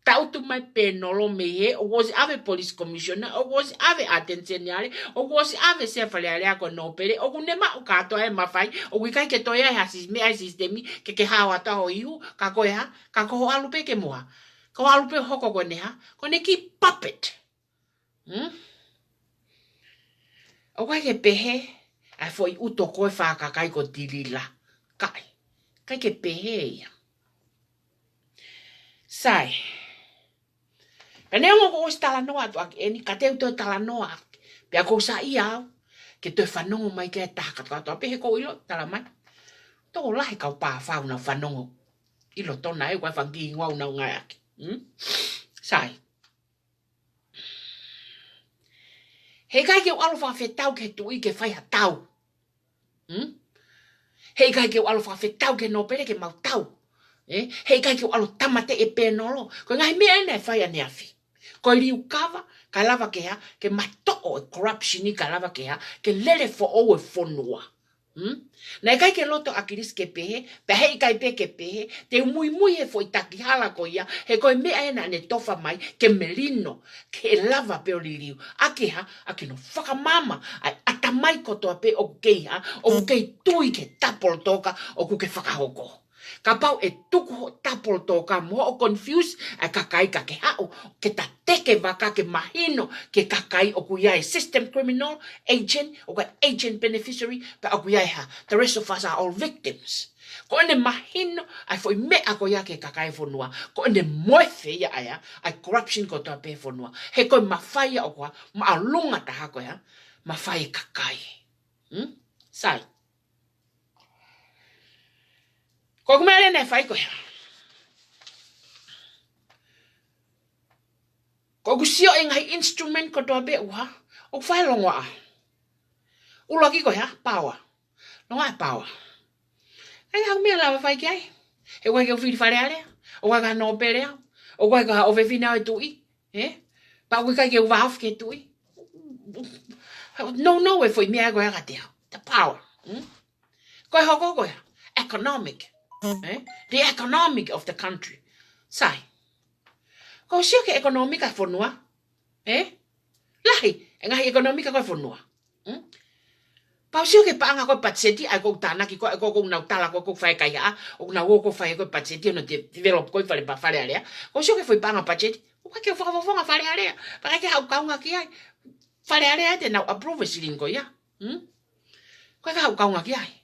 tautu mai penolo me he o was ave police commissioner o was ave attentioniare o was ave sefaleare ko no pere o kunema o kato e mafai o kai ke toya ha sistemi ai sistemi ke hawa ta o iu ka ko ya ka ko alupe ke moa. Ko alupe hoko ko ne ha ko ne ki puppet. O kai ke pehe, ai foi uto koe whakakai ko tilila. Kai. Kai ke pehe ia. Sai. Pene ongo ko os tala noa tu aki eni, ka teu teo tala noa aki. Pea ko sa iau, ke tue whanongo mai ke tahaka toa pehe ko ilo tala mai. Tō lahi kau pā whauna whanongo. Ilo tona e wai whangi ngau nau ngai aki. Sai. Hei kai ke alo whawhetau ke tui ke whaiha tau. Hei kai ke alo whawhetau ke nopere ke mau tau. Hei kai ke alo tamate e pēnolo. Ko ngai mea ene e whaia ne afi. Ko riu kawa, ka lava ke ha, ke matoo e corruptioni ka lava ke ha, ke lele fo o e whonua. Nei kai ke loto akiris ke pehe, pe hei kai pe ke pehe, te mui e fo i taki hala ko ia, he koe mea ena ne tofa mai, ke melino, ke lava pe o liriu. Ake ha, ake no whakamama, ai atamai kotoa pe o kei ha, o kei tui ke tapol toka, o ku ke whakahoko. Ka pau e tuku ho tapol toka, mo o confuse, ai kakai ka ke hao, ke ta teke waka ke mahino, ke kakai o kuiai system criminal, agent, o ka agent beneficiary, pa o kuiai ha, the rest of us are all victims. Ko ene mahino, ai foi mea ko ia ke kakai fonua, ko ene moefe ia aya, ai corruption ko toa pe fonua, he koe mawhaia o kua, ma alunga taha koe ha, mawhai kakai. Sai. Ko kumele ne whai koe. Ko kusio e ngai instrument ko toa be uha, o whai longoa. Ulaki koe ha, power. Longoa e power. Ai hau mea lawa whai ki ai. He koe ke uwhiri whare alea, o koe ka no perea, o koe ka owe whina o tui. Pa koe kai ke uwa haf ke tui. No e foi mea koe agatea. The power. Koe hoko koe, economic. The economic of the country. Sai. Ko sio ke economic a fonua. Lahi, engahi economic a koe fonua. Pa sio ke paanga koe patseti ai ko tana ki ko na tala ko fai kai a, o na ko fai ko patseti no develop ko fale pa fale alea. Ko sio ke foi paanga patseti. O ka ke fa fale alea. Pa ke hau kaunga ki ai. Fale alea te na approve silingo ya. Ko ka hau kaunga ki ai.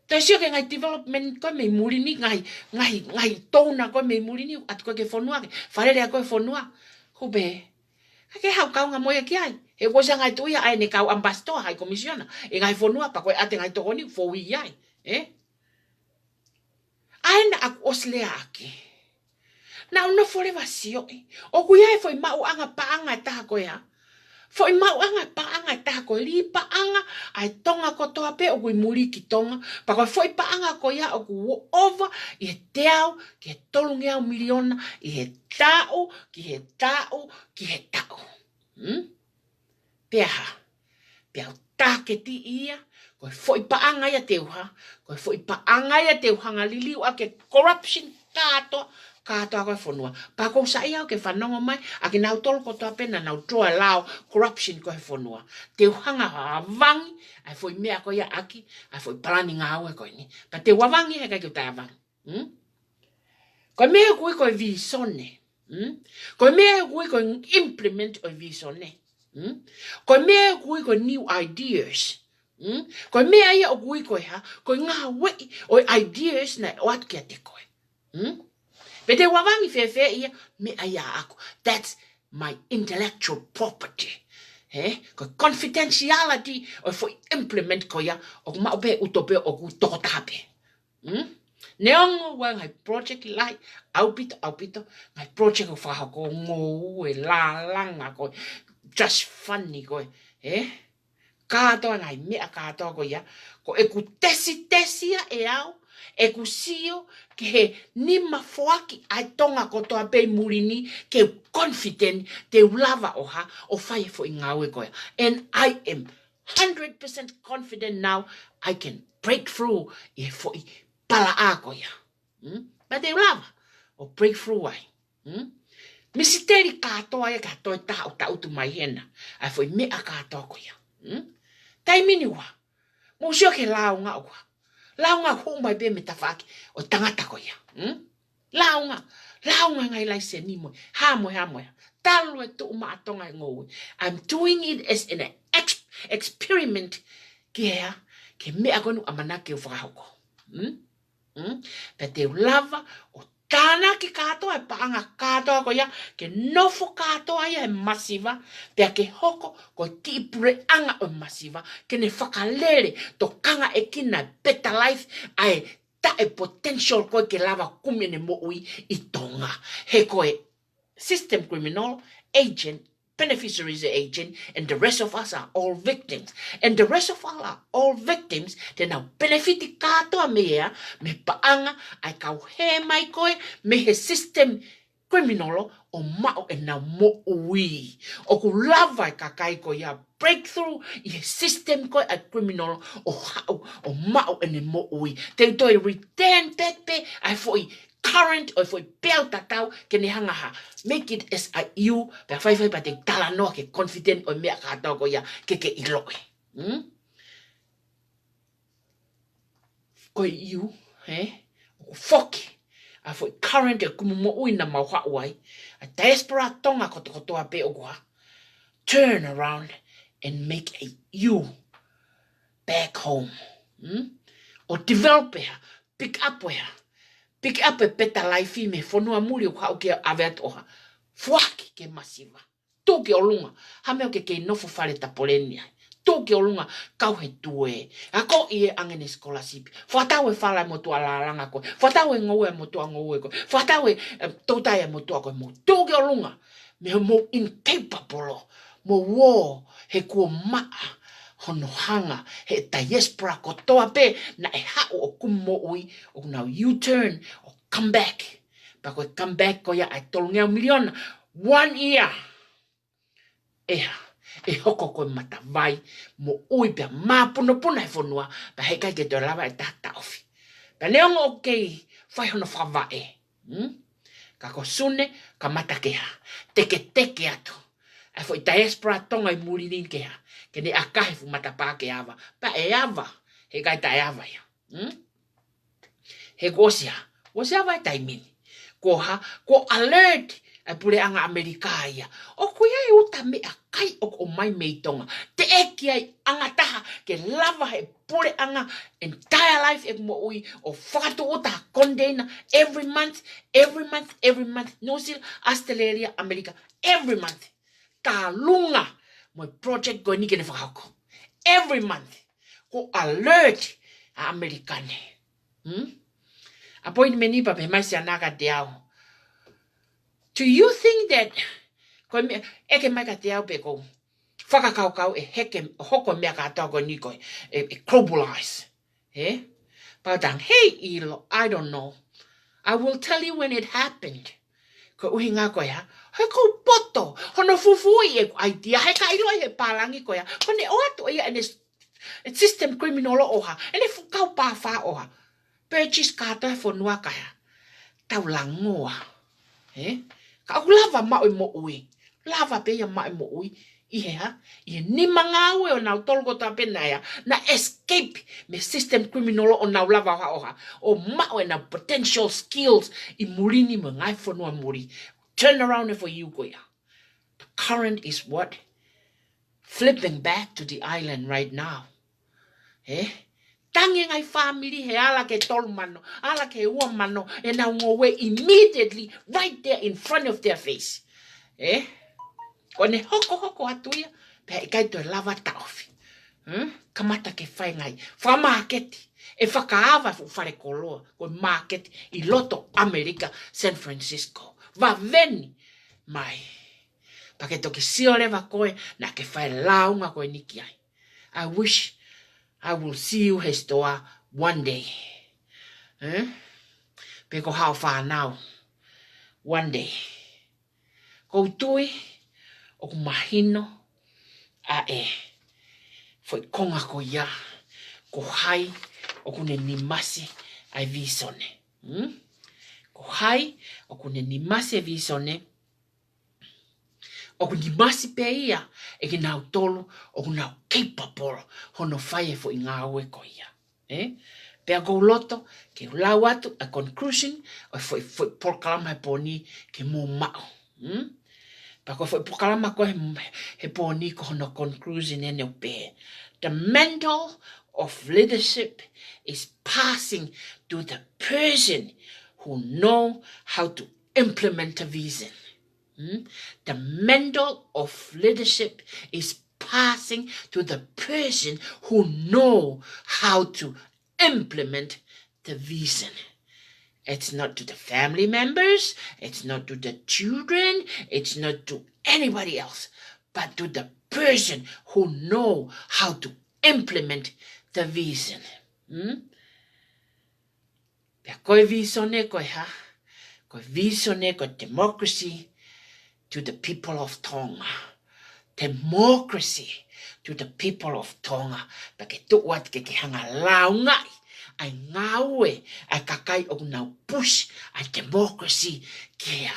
Te sio ke ngai development ko me murini ngai tona ko me murini at ko ke fonua ke fare ko fonua ko be ke hau ka nga moya ki ai e ko sa ngai tuia ai ne ka ambassador ai komisiona e ngai fonua pa ko ate ngai tokoni fo wi ai ai na ak oslea aki na no fore vasio o ku ai foi mau anga pa anga ta ko ya foi mau anga pa anga ta ko li pa anga ai tonga ko toa pe o kui muri ki tonga pa ko foi pa anga ko ya o ku over e teo ke tolungea miliona e tau ki he tau peha ta ke ti ia ko foi pa anga ya teuha ko foi pa anga ya teuha ngaliliu ake corruption kato ko fonua pa ko sa ia ke fanongo mai aki na tol ko to pena na tro lao corruption ko fonua te hanga vangi ai foi mea ko ia aki ai foi planning au ko ni pa te wavangi he ka ke tava ko me ko visone ko me ko implement o visone ko me ko new ideas ko me ia o ko ha ko nga we o ideas na wat ke te ko Pete wawangi fe ia me aya ako. That's my intellectual property. Ko confidentiality o fo implement ko ya o ma be utope o ku totape. Neongo wa ngai project lai au pito ngai project o fa ko ngo e la langa ko just funny ko kato ngai me kato ko ya ko e ku tesi e au e kusio ke he ni mafoaki ai tonga ko toa pe murini ke confident te lava oha o fai fo ingawe ko and I am 100% confident now I can break through e fo pala ako ya but te lava o break through ai misiteri katoa ya katoa ta utu mai hena ai fo me akato ko ya taimini wa mo sio ke launga o launga ho mai be metafaki o tangata ko ya launga ngai lai se ni mo ha mo talu e tu ma tonga ngo I'm doing it as an experiment kia ke mea konu amana ke whakahoko. Pe te lava o tāna ki katoa e paanga katoa ko ia ke nofo katoa ia e masiva pe ke hoko ko tipure anga o masiva ke ne whakalere to kanga e kina better life ai ta e potential ko ke lava kumene mo ui I tonga. He koe system criminal, agent, beneficiaries agent, and the rest of us are all victims. And the rest of us are all victims. Then now benefiti katoa mea, me paanga, ai kau he mai koe, me he system criminal o mao e na mo ui. O ku lava e kakai ko ia breakthrough I he system ko a criminal o hao o mao e ne mo ui. Te toi return pepe ai foi current o foi pel tatau ke ne hanga ha. Make it as a you pe fai pa te tala no ke confident o mea katau ko ia ke iloe. Ko you, o foki. A foi current e kumu mo ui na mau hauai. A diaspora tonga kotoa pe o kua. Turn around and make a you back home. O develop her, pick up her. Pick up a better life me fonua muri o hau ke avet oha. Fuaki ke masiva. Tō ke olunga. Hameo ke nofo whare tapolenia. Tō ke olunga kau he tue. A ko I angene scholarship. Whatau e whala mo tua laranga koe. Whatau e ngoue mo tua ngoue koe. Whatau e tautai mo tua koe mo. Tō ke olunga. Me mo incapable. Mo wo he kua maa. Hono hanga he diaspora kotoa pe na e hao o kumo ui o now U-turn o come back. Pa koe come back ko ia ai tolungea miliona. 1 year. E hoko koe matawai mo ui pia māpuna he whanua pa he kai ke te lava e tata ofi. Pa leonga o kei whai hono whawae. Ka ko sune ka matakeha. Teke atu. A foi diaspora tonga I muririn kea. Ke ne akahe fu matapā ke awa. Pa e awa. He kai tai awa ia. He gosia. Gosia vai tai mini. Ko alert. Ai pure anga Amerika ia. O kuia I uta me akai o mai mei tonga. Te eki ai anga taha. Ke lava he pure anga entire life e mo ui. O whakatu uta container. Every month. New Zealand, Australia, America. Every month. Ka lunga mo project go ni ke ne whakako. Every month. Ko alert a Amerikane. Apoin meni pa pe mai se anaka te au. Do you think that ko eke mai ka te au pe ko whakakau e heke hoko mea ka tau ko ni ko globalize. Pautang, hey Ilo, I don't know. I will tell you when it happened. Ko uhi ngā koe ha. He ko poto. Hono fufui e idea. He ka ilo he palangi koe ha. Kone o atu ia ene system criminal oha. Ene fukau pāwha oha. Purchase kāta he whanua kaya. Tau langoa. Ka au lava mau mo ui. Lava pe ia mau mo ui. Ihe ha. Ihe ni mangawe o nau tolgo ta penaya. Na escape me system criminal o nau lava oha. O mau e na potential skills I murini mo ngai whanua muri. Turn around for you goya. The current is what? Flipping back to the island right now. Tangi ngai family he ala ke tol mano. Ala ke ua mano. E na ngowe immediately right there in front of their face. Kone hoko atuia. Pe kai to lava taofi. Kamata ke whai ngai. Whamaketi. E whakaawa whare koloa. Ko market I loto America, San Francisco. Va veni mai. Pake toki sio lewa koe na ke whai launga koe niki ai. I wish I will see you hestoa one day. Peko hao whanau. One day. Ko tui o ku mahino a e. Foi konga ko ia. Ko hai o ku ne nimasi ai visone. Ko hai o ku ne nimasi ai visone. O ku nimasi pe ia e ki nau tolu o ku nau capable hono whai e fo I ngā ue ko ia. Pea kou loto ke lau atu a conclusion o fo proclaim hai poni ke mō mao. Pa ko foi pokalama ko he poni ko no conclusion ene upe. The mantle of leadership is passing to the person who know how to implement a vision. The mantle of leadership is passing to the person who know how to implement the vision. It's not to the family members, it's not to the children, it's not to anybody else, but to the person who know how to implement the vision. Pea koe visone koe ha, koe visone koe democracy to the people of Tonga. Democracy to the people of Tonga. Pake tuat ke hanga laungai. Ai ngawe, ai kakai o nau push, ai democracy kia,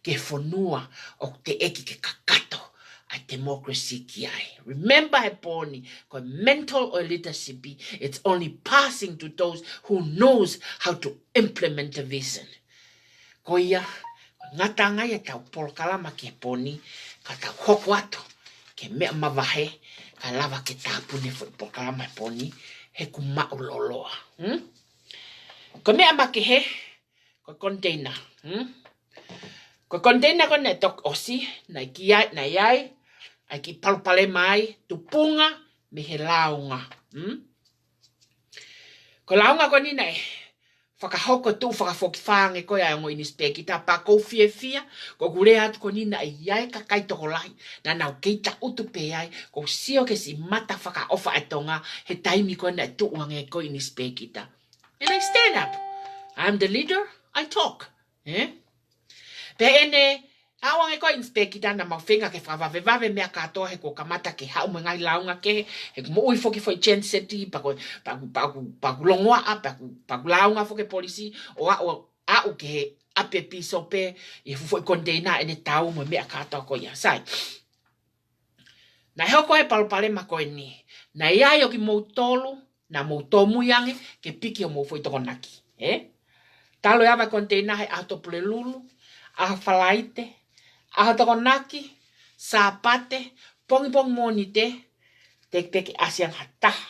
ke fonua o te eki ke kakato, ai democracy ki ai. Remember he poni, ko mental or leadership, it's only passing to those who knows how to implement the vision. Ko ia, ngata ngai e tau polokalama ki he poni, ka tau hoko ato, ke mea mawahe, ka lava ke tāpune fo polokalama he poni, he ku mauloloa. Ko mea make he, ko container. Ko container ko ne tok osi, na iai, ai ki palupale mai, tupunga, me he launga. Ko launga ko ni nei, whakahoko tu whakafoki whange ko ia ngo inispeki ta pa kou fia, ko kure atu ko nina iai ka kai toko lai, na nau keita utu pe ai, ko sio ke si mata whaka ofa atonga, he taimi ko na tu wange ko inispeki ta. And I stand up. I'm the leader, I talk. Pe ene, awange ko inispeki ta na mawhenga ke whawawewave mea katoa he ko kamata ke hau me ngai launga ke, he mo ui foki foi chenseti, paku longoa a, paku launga foki polisi, o au ke ape piso pe, i foi container ene tau mo mea katoa ko ia sai. Na heo ko he palupale mako ni, na iai o ki moutolu, na moutomu yange, ke piki o mo foi tokonaki. Talo yava container he ato pule lulu, aha falaite, aha tokonaki, sapate, pong monite, tek asiang hataha.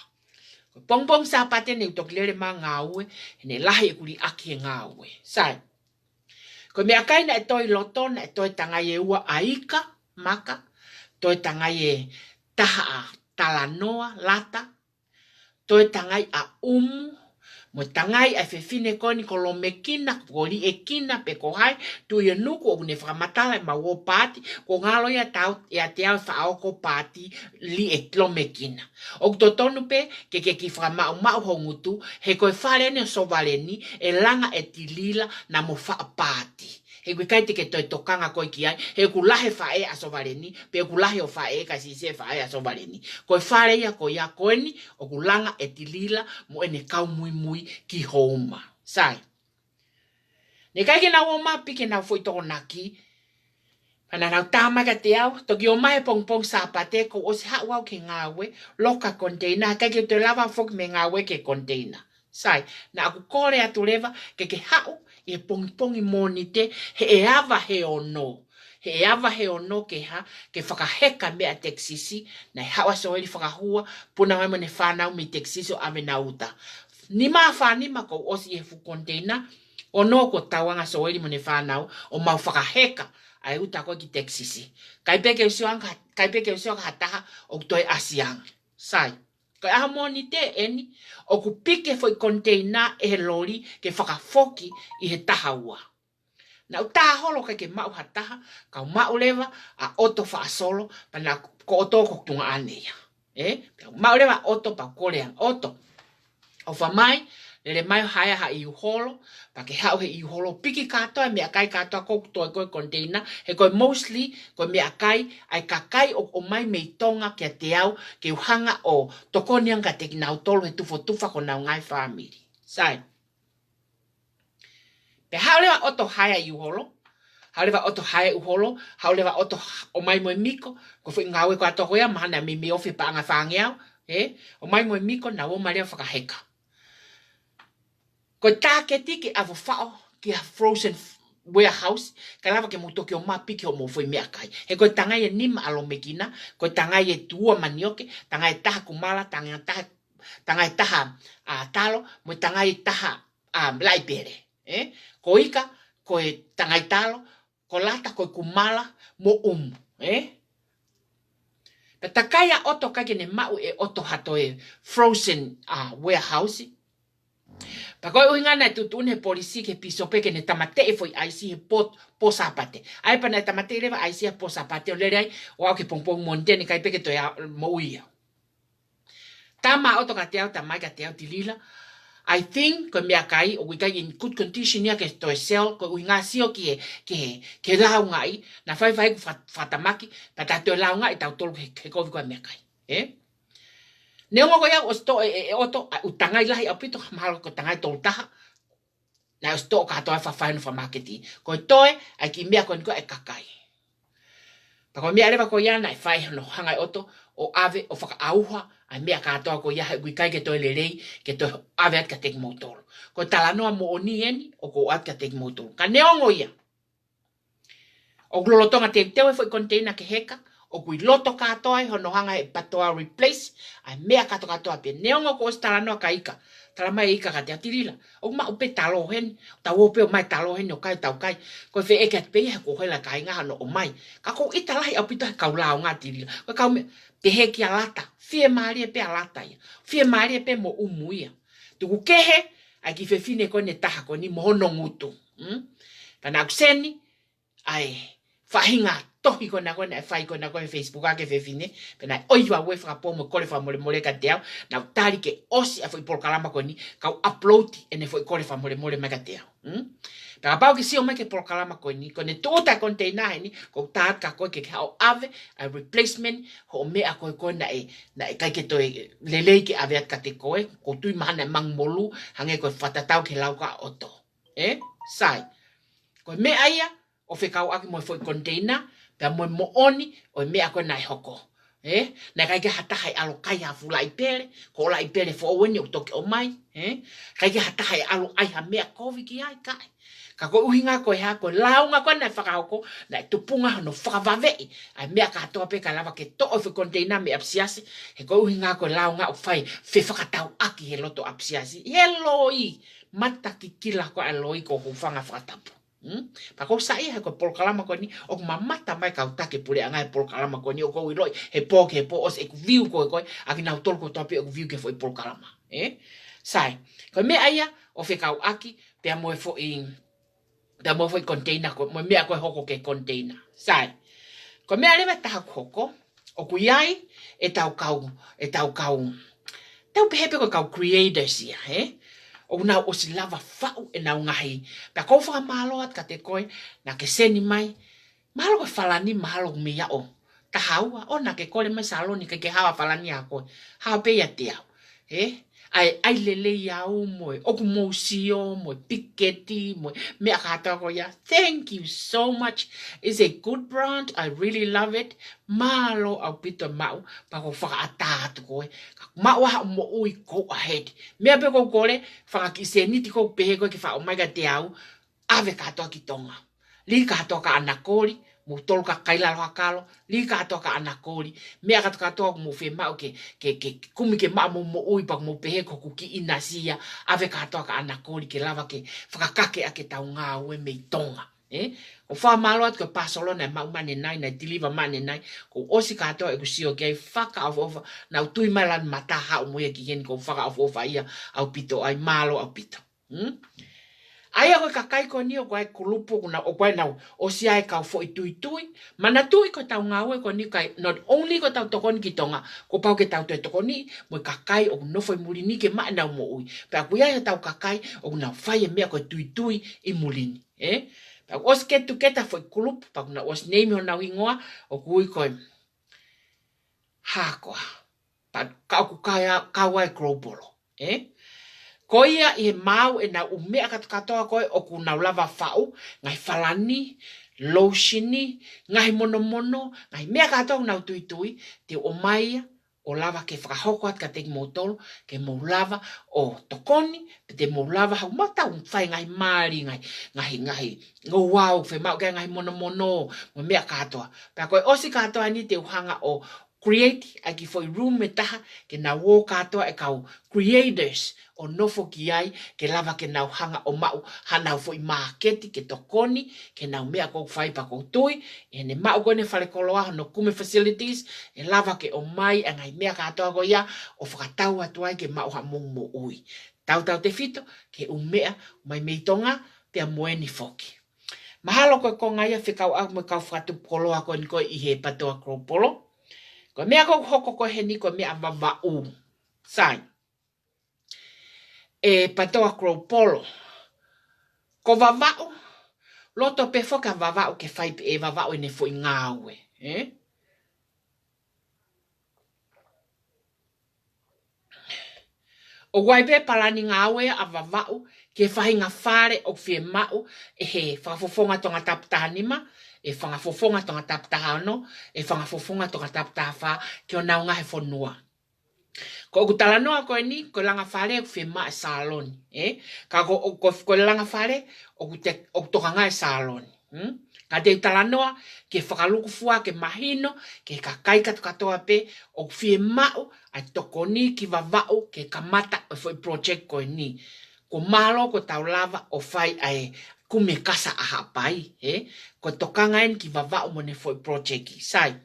Pong sapate ne utokilere ma ngawe, ne lahi kuri aki ngawe. Sai. Ko mea kai na etoi loto, na etoi tangai ua aika, maka, toi tangai taha talanoa, lata, toi tangai a mo tangai a fefine koni ko lo mekina, ko li ekina pe ko hai, tu ia nuku o ne whakamatala ma wo pati, ko ngalo ia tau, ia te au whao ko pati, li e lo mekina. O to tonu pe, ke ki whakamau mau hongutu, he koe whare ne so valeni, e langa e tilila na mo wha pati. He koe kai te ke toi tokanga koe ki ai, he ku lahe whae a so valeni, pe ku lahe o whae ka si se whae a so valeni. Koe whare ia koe ia koeni, o ku langa e tilila, mo ene kau mui ki houma. Sai. Ne kai ke na o mapi ke na foi toko naki, pana nau tāmaka te au, toki o mai pong sapate, ko o se hawau ke ngawe, loka container, kai ke te lava fok me ngawe ke container. Sai. Na aku kore atu lewa, ke hau, e pongi monite, he e ava he ono. He e ava he ono ke ha, ke whakaheka mea teksisi, na e hawa soeli whakahua, puna mai mone whanau mi teksisi o ave na uta. Ni maa whanima ko osi e fu container, ono ko tawanga soeli mone whanau, o mau whakaheka, ai uta ko ki teksisi. Kai peke usiwanga hataha, o toi asiang. Sai. Kai aha monite eni, o ku pike foi container e he lori ke whakafoki i he tahaua. Na u taholo ke mau hataha, ka mau lewa a oto whaasolo, pa na ko oto ko tunga aneia. Mau lewa oto pa korean oto. O whamai, le mai haia ha iu holo, pa ke hau he iu holo piki katoa, mea kai katoa kokutoa koe container, he koe mostly, koe mea kai, ai kakai o mai mei tonga kia te au, ke uhanga o tokonianga te ki nau tolu he tufa ko nau ngai family. Sai. Pe haulewa oto haia iu holo, haulewa oto haia iu holo, haulewa oto o mai moe miko, ko fui ngawe ko ato hoia, mahana me ofi pa anga whangeau, o mai moe miko na o maria whakaheka. Ko tāketi ki awo whao ki a frozen warehouse ka lava ke muto ke o mapi ke o mo foi mea kai he ko tanga ye nima alo mekina ko tanga ye tua manioke tanga ye taha kumala tanga ye taha talo mo tanga ye taha laipere ko ika ko tanga ye talo ko lata ko kumala mo takaya oto kage ne mau e oto hato e frozen warehouse Pakoi uinga na tutune polisi ke piso pe ke ne tamate e foi aisi he posa pate. Ai pa na tamate leva aisi he posa pate o lere ai o au ke pongpong monde ni kai pe ke to ya mo uia. Tama oto ka te au tamai ka te au tilila. I think ko mea kai o wikai in good condition ya ke to sell ko uinga sio ke rau ngai na fai ku fatamaki pa ta to lau ngai ta tolu ke ko mea kai. Neo ko ya o sto oto utanga ilahi apito mahalo ko tanga to taha na sto ka to fa fine for marketing ko toe ai ki mea ko e kakai pa ko mea leva ko ya na fai no hanga oto o ave o fa auha ai mea ka to ko ya ku kai ke to lelei ke to ave ka tek motor ko tala no mo oni eni o ko at ka tek motor ka neo ngo ya o glolo tonga te foi container ke heka o kui loto katoa hono hanga e patoa replace ai mea katoa pe neongo ko stala no kaika tala mai ika ka te atirila o ma upe talo hen ta wo pe mai talo hen o kai tau kai ko fe e kat pe ko hela kai nga no o mai ka ko itala au pita ka ula nga tirila ko ka pe he ki alata fie mari pe alata ya fie mari pe mo umuia tu ku kehe ai ki fe fine ko ne taha ko ni mo no ngutu pana kuseni ai fahinga tohi ko na fai ko na ko Facebook ke fefine pena oiwa we fra pomo ko le famole ka teo na tali ke osi a foi por kalama ko ni ka upload ene foi ko le famole ma ka teo ta pau ke si o me ke por kalama ko ni ko ne tota container ni ko ta ka ko ke ka ave a replacement ho me a ko na ka ke to lele ke ave ka te ko tu mana mangmolu hange ko fatatau ke lau ka oto sai ko me aia o fe kau aki mo foi container pe mo oni o me ako na hoko na kai ke hata hai alo kai ha fu lai pele ko lai pele fo woni o toke o mai kai ke hata hai alo ai ha me ko vi ki ai kai ka ko uhinga ko ha ko launga ko na fa ko na tupunga no fa va ve ai me ka to pe ka lava ke to o fe container me apsiasi he ko uhinga ko launga o fai fe fa tau aki he loto apsiasi heloi mata ki kila ko aloi ko hu fanga fa tapu pa ko sai ha ko por kalama ko ni o mamata mai ka utake pule anga por kalama ko ni o ko iloi he po os e viu ko aki na tol ko topi o viu ke foi por kalama sai ko me aya o fe ka aki pe mo fo in da mo foi container ko mo me ko hoko ke container sai ko me ale ta hoko o ku yai e tau kau tau pepe ko kau creators ya o na o si lava fau e na ngahi pa ko fa malo at ka te koi na ke seni mai malo ko falani malo me ya o ta haua o na ke kole mai saloni ke hawa falani ako ha pe ya te ai lele ya o mo o ku mo si o mo piketi mo me akata ko ya thank you so much is a good brand I really love it malo au pito mau pa ko fa ata ko ma wa mo ui ko ahead me pe ko kole fa ki se ni ti ko pe ko ki fa o mai ga te au ave ka to ki tonga li ka to ka anakoli mo tol ka kaila lo kalo li ka to ka anakoli me ka to mo fe ma ke kumi ke ma mo ui pa mo pe ko ki inasia ave ka to ka anakoli ke lava ke fa ka ke ake ta nga we me tonga o fa malo at ko pasolo na ma mane nai na deliver mane nai ko osi ka to e ku si o ke fa ka of na tu malan mata ha mo ye ki ko fa of ia au pito ai malo au pito ai ko kakai ko ni o ko kulupu na o ko na o si ai ka fo itui mana tui ko tau ngawe ko ni kai not only ko tau tokon ki tonga ko pau ke tau to tokoni mo kakai o no foi mulini ke ma na mo ui pa ku ya tau kakai o na fai me ko tui i mulini pa os ke tu ke ta foi kulupu pa na os name o na wingoa o kui ko ha ko pa ka ku kaya kawai globalo Koia i mau e na umea katoa koe o ku na lava fau, ngai falani, lotioni, ngai mono, ngai mea katoa na tui, te o maia, o lava ke whakahoko at ka te motolo, ke mo lava o tokoni, te mo lava hau mata whai ngai maari ngahi ngō wau whi mau ke ngai mono mo mea katoa. Pea koe osi katoa ni te uhanga o create, ai ki foi room me taha, ke na wō katoa e kau creators o nofo ki ai, ke lava ke nau hanga o mau, hanau foi maaketi ke tokoni, ke nau mea kou whai pa kou tui, e ne mau koe ne whale koloa no kume facilities, e lava ke o mai, e ngai mea katoa ko ia, o whakatau atu ai ke mau ha mung mo ui. Tau te fito, ke umea, mai meitonga, pia moeni foki. Mahalo koe ko ngai a whikau au me kau whatu koloa koe ni koe i he patoa kropolo. Ko mea kou hoko koe he ni koe mea vava u. Sai. E patoa kropolo. Ko vavau, loto pe foka vavau ke whai e vavau e ne fo i ngāwe. O waipe palani ngāwe a vavau ke whai ngā whare o whie mau e he whakafofonga tonga taputahanima, e whakafofonga tonga taputahano, e whakafofonga tonga taputahafa ke o nau ngahe whonua. Ko o kutala noa koe ni, ko langa whare o whie maa e saloni. Ka ko langa whare o toka ngai saloni. Ka te utala noa ke whakaluku fua ke mahino, ke kakai katoa pe, o whie mau a tokoni ki vavau ke kamata o foi project koe ni. Ko malo ko tau lava o whai ai kume kasa aha pai. Ko toka ngai ki vavau mo ne foi project ki. Sai.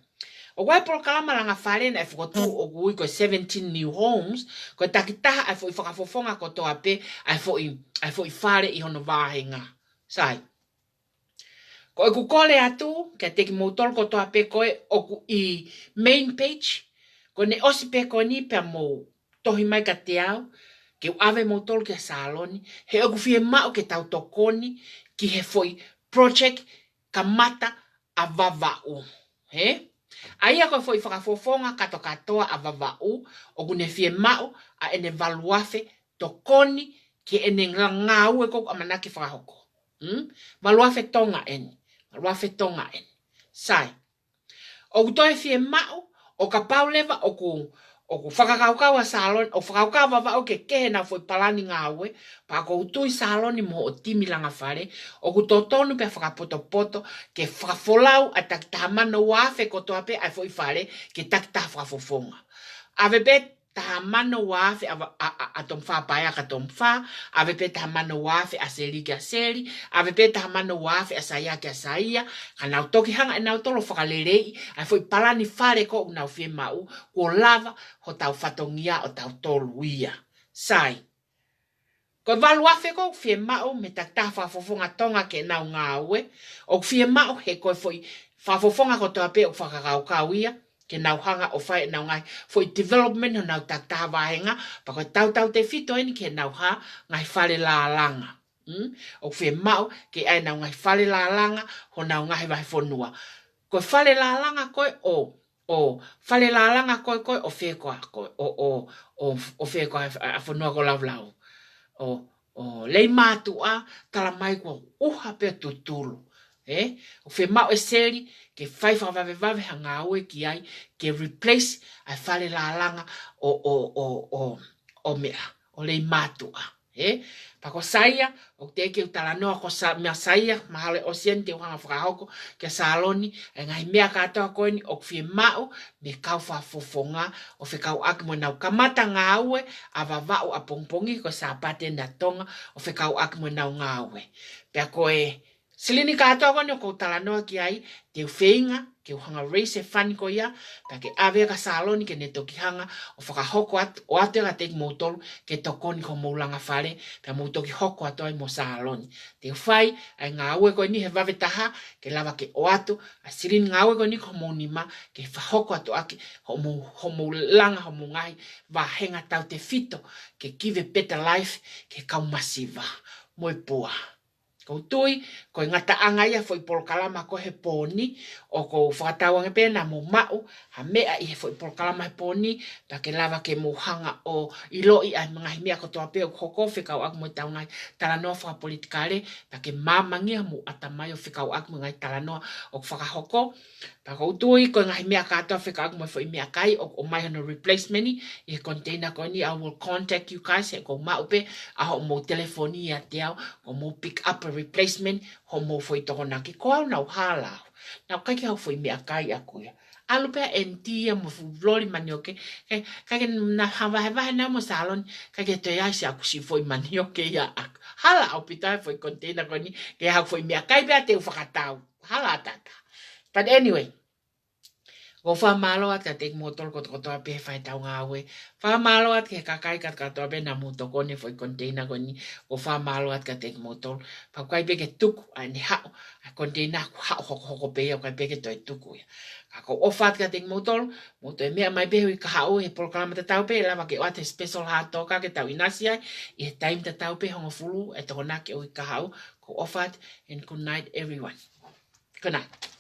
O wai polo kalama langa whare na e whakotu o gui ko 17 new homes, ko takitaha ai foi whakafofonga ko toa pe, ai foi whare i hono vāhenga. Sai. Ko e kukole atu, ke teki moutolo ko toa pe koe o i main page, ko ne osi pe koe ni pe mo tohi mai ka te au, ke u ave moutolo ke saloni, he oku fie mao ke tau tokoni, ki he foi project ka mata a vavau. Aia koe foi whakafofonga kato katoa a vavau, o kune fie mao a ene valuafe tokoni ki ene ngā ue koko amanaki whakahoko. Valuafe tonga ene. Valuafe tonga ene. Sai. O kutoe fie mao, o ka pauleva o ku whakakaukau a salon, o whakaukau vavau ke kehe na foi palani ngā ue, pa ko utui saloni mo o timi langa whare, o ku totonu pe whakapoto ke whakafolau a takitahamano wafe kotoa pe ai foi whare ke takitaha whakafofonga. Ave pe tahamano wafe a tom whapaya ka tom wha, ave pe tahamano wafe a seri ke a seri, ave pe tahamano wafe a saia ke a saia, ka nau toki hanga e nau tolo whakalerei, ai foi palani whare ko u nau fie mau, ko lava ho tau whatongia o tau tolu ia. Sai. Ko valu afe ko fie mau me takta whafofonga tonga ke nau ngāwe, o fie mau he koe foi whafofonga ko toa pe o whakakaukau ia, ke nau hanga o whai nau ngai foi development o nau takta wahenga, pa koe tau te fito eni ke nau ha ngai whare la langa. O fie mau ke ai nau ngai whare la langa ho nau ngai wahe whonua. Koe whare la langa koe o whare la langa koe o whekoa koe o whekoa a whonua ko lau. O lei mātua tala mai ko uha pe tutulu. O whe mau e seri ke whai whawawewave hanga aue ki ai ke replace ai whare la langa o mea, o lei mātua. Pako saia, o te eke utala noa ko mea saia, mahale o sien te uhanga whakahoko ke saloni, e ngai mea katoa koeni o kwhie mau, me kau whafofonga, o whi kau aki mo nau kamata ngā aue, a wawau a pongpongi ko sa pate na tonga, o whi kau aki mo nau ngā aue. Pea koe, silini katoa koeni o kou tala noa ki ai, te uwheinga, ke uhanga raise e whani ko ia, pea ke awea ka saloni ke ne toki hanga, o whakahoko o atu ka teki moutolu, ke tokoni ko moulanga whare, pea moutoki hoko atu ai mo saloni. Te whai, ai ngā aue koe ni he wawe taha, ke lava ke o atu, a silini ngā aue koe ni ko mounima, ke whahoko atu aki, ho moulanga, ho moungai, wahenga tau te fito, ke give a better life, ke kaumasiva. Moi pua. Ko tui, ko ngata anga ia foi por kalama ko he poni, o ko whakatawang e pēna mo mau, ha mea i he foi por kalama he poni, ta ke lava ke mohanga o iloi ai mga himea ko toa peo koko, whikau aku mo tau ngai talanoa whakapolitikare, ta ke mamangia mo atamai o whikau aku ngai talanoa o whakahoko, pa ko tui, ko ngai mea katoa whikau aku mo foi mea kai, o mai hono replacement ni, i he container ko ni, I will contact you guys, he ko mau pe, aho mo telefoni ia te au, o mo pick up a replacement, ho mo foi toko na ki koau nau halau. Nau kai ki hau foi mea kai a kuia. Alu pea entia mo fu vlori manioke, kai na hawahe na mo salon, kai ke te aise aku si foi manioke ia ak. Hala au pitai foi container ko ni, ke hau foi mea kai pea te ufakatau. Hala tata. But anyway, ko whamalo at ka tek motol ko toa pe whai tau ngā we. Whamalo at ke kakai kat katoa pe na muto kone foi container ko ni. Ko whamalo at ka tek motol. Pa kai pe ke tuku ai ni hao. A container ku hao hoko pe au kai pe ke toi tuku ya. Ka ko ofat ka tek motol. Moto e mea mai pe hui ka hao he programa te tau pe. Lama ke wate special hato ka ke tau inasi ai. I he time te tau pe hongo fulu. E toko na ke hui ka hao. Ko ofat and good night everyone. Good night.